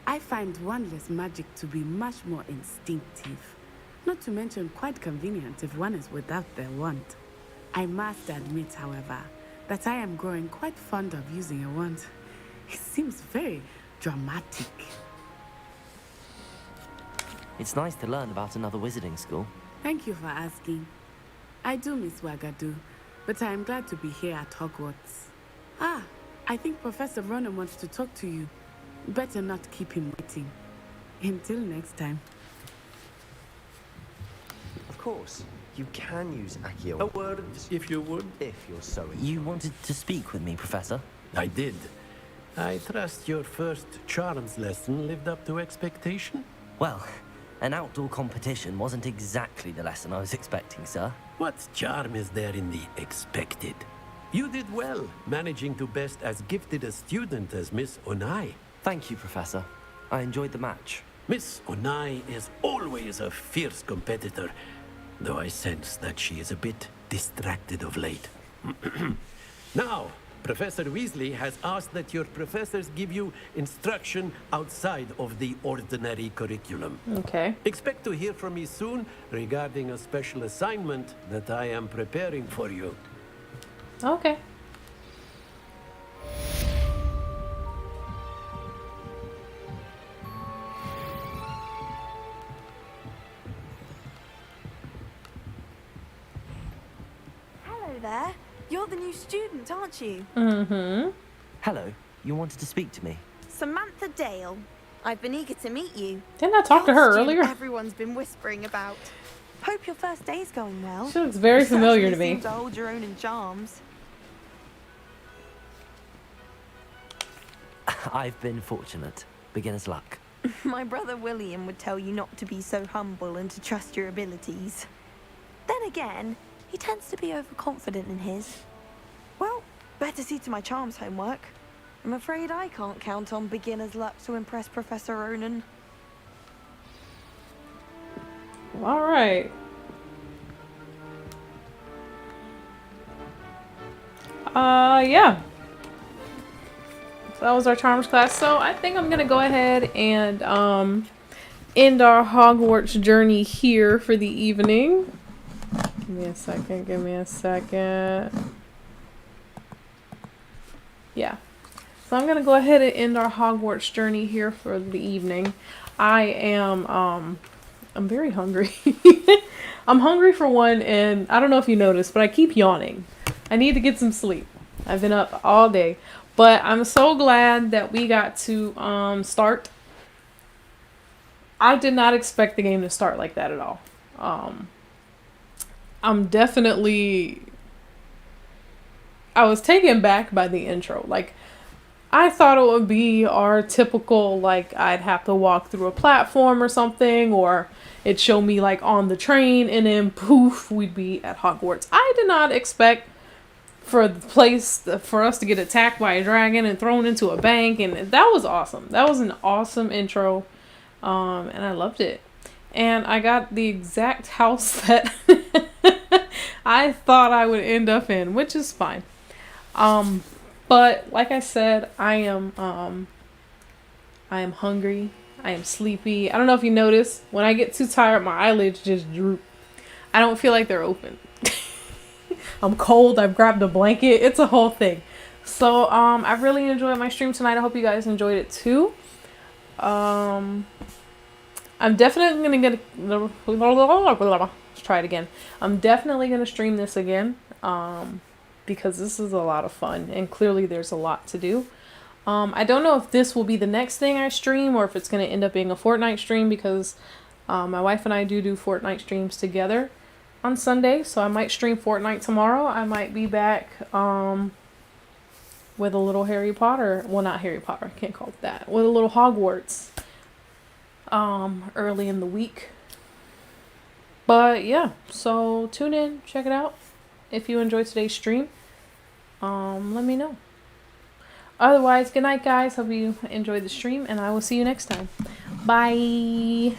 I find wandless magic to be much more instinctive. Not to mention quite convenient if one is without their wand. I must admit, however, that I am growing quite fond of using a wand. It seems very dramatic. It's nice to learn about another wizarding school. Thank you for asking. I do miss Wagadu, but I am glad to be here at Hogwarts. Ah, I think Professor Ronan wants to talk to you. Better not keep him waiting. Until next time. Of course, you can use Accio. A word, if you would. If you're so inclined. You wanted to speak with me, Professor? I did. I trust your first charms lesson lived up to expectation? Well, an outdoor competition wasn't exactly the lesson I was expecting, sir. What charm is there in the expected? You did well, managing to best as gifted a student as Miss Onai. Thank you, Professor. I enjoyed the match. Miss Onai is always a fierce competitor, though I sense that she is a bit distracted of late. Now, Professor Weasley has asked that your professors give you instruction outside of the ordinary curriculum. Okay. Expect to hear from me soon regarding a special assignment that I am preparing for you. Okay. Hello there. You're the new student, aren't you? Mm-hmm. Hello. You wanted to speak to me? Samantha Dale. I've been eager to meet you. Didn't I talk to her earlier? Everyone's been whispering about. Hope your first day's going well. She looks very familiar to me. You seem to hold your own in charms. I've been fortunate. Beginner's luck. My brother William would tell you not to be so humble and to trust your abilities. Then again, he tends to be overconfident in his. Well, better see to my charms homework. I'm afraid I can't count on beginner's luck to impress Professor Ronan. All right. Yeah. So that was our charms class. So I think I'm gonna go ahead and end our Hogwarts journey here for the evening. Give me a second. Yeah. So I'm gonna go ahead and end our Hogwarts journey here for the evening. I'm very hungry. I'm hungry for one, and I don't know if you noticed, but I keep yawning. I need to get some sleep. I've been up all day. But I'm so glad that we got to start. I did not expect the game to start like that at all. I'm definitely... I was taken back by the intro. Like, I thought it would be our typical, like, I'd have to walk through a platform or something, or it'd show me, like, on the train, and then poof, we'd be at Hogwarts. I did not expect for us to get attacked by a dragon and thrown into a bank, and that was awesome. That was an awesome intro, and I loved it. And I got the exact house that I thought I would end up in, which is fine. But like I said, I am hungry. I am sleepy. I don't know if you noticed, when I get too tired, my eyelids just droop. I don't feel like they're open. I'm cold. I've grabbed a blanket. It's a whole thing. So I really enjoyed my stream tonight. I hope you guys enjoyed it too. I'm definitely gonna get. Let's try it again. I'm definitely gonna stream this again. Because this is a lot of fun, and clearly there's a lot to do. I don't know if this will be the next thing I stream, or if it's gonna end up being a Fortnite stream, because my wife and I do Fortnite streams together on Sunday. So I might stream Fortnite tomorrow. I might be back with a little Harry Potter. Well, not Harry Potter. I can't call it that. With a little Hogwarts early in the week. But yeah, so tune in, check it out. If you enjoyed today's stream, let me know. Otherwise, good night, guys. Hope you enjoyed the stream, and I will see you next time. Bye.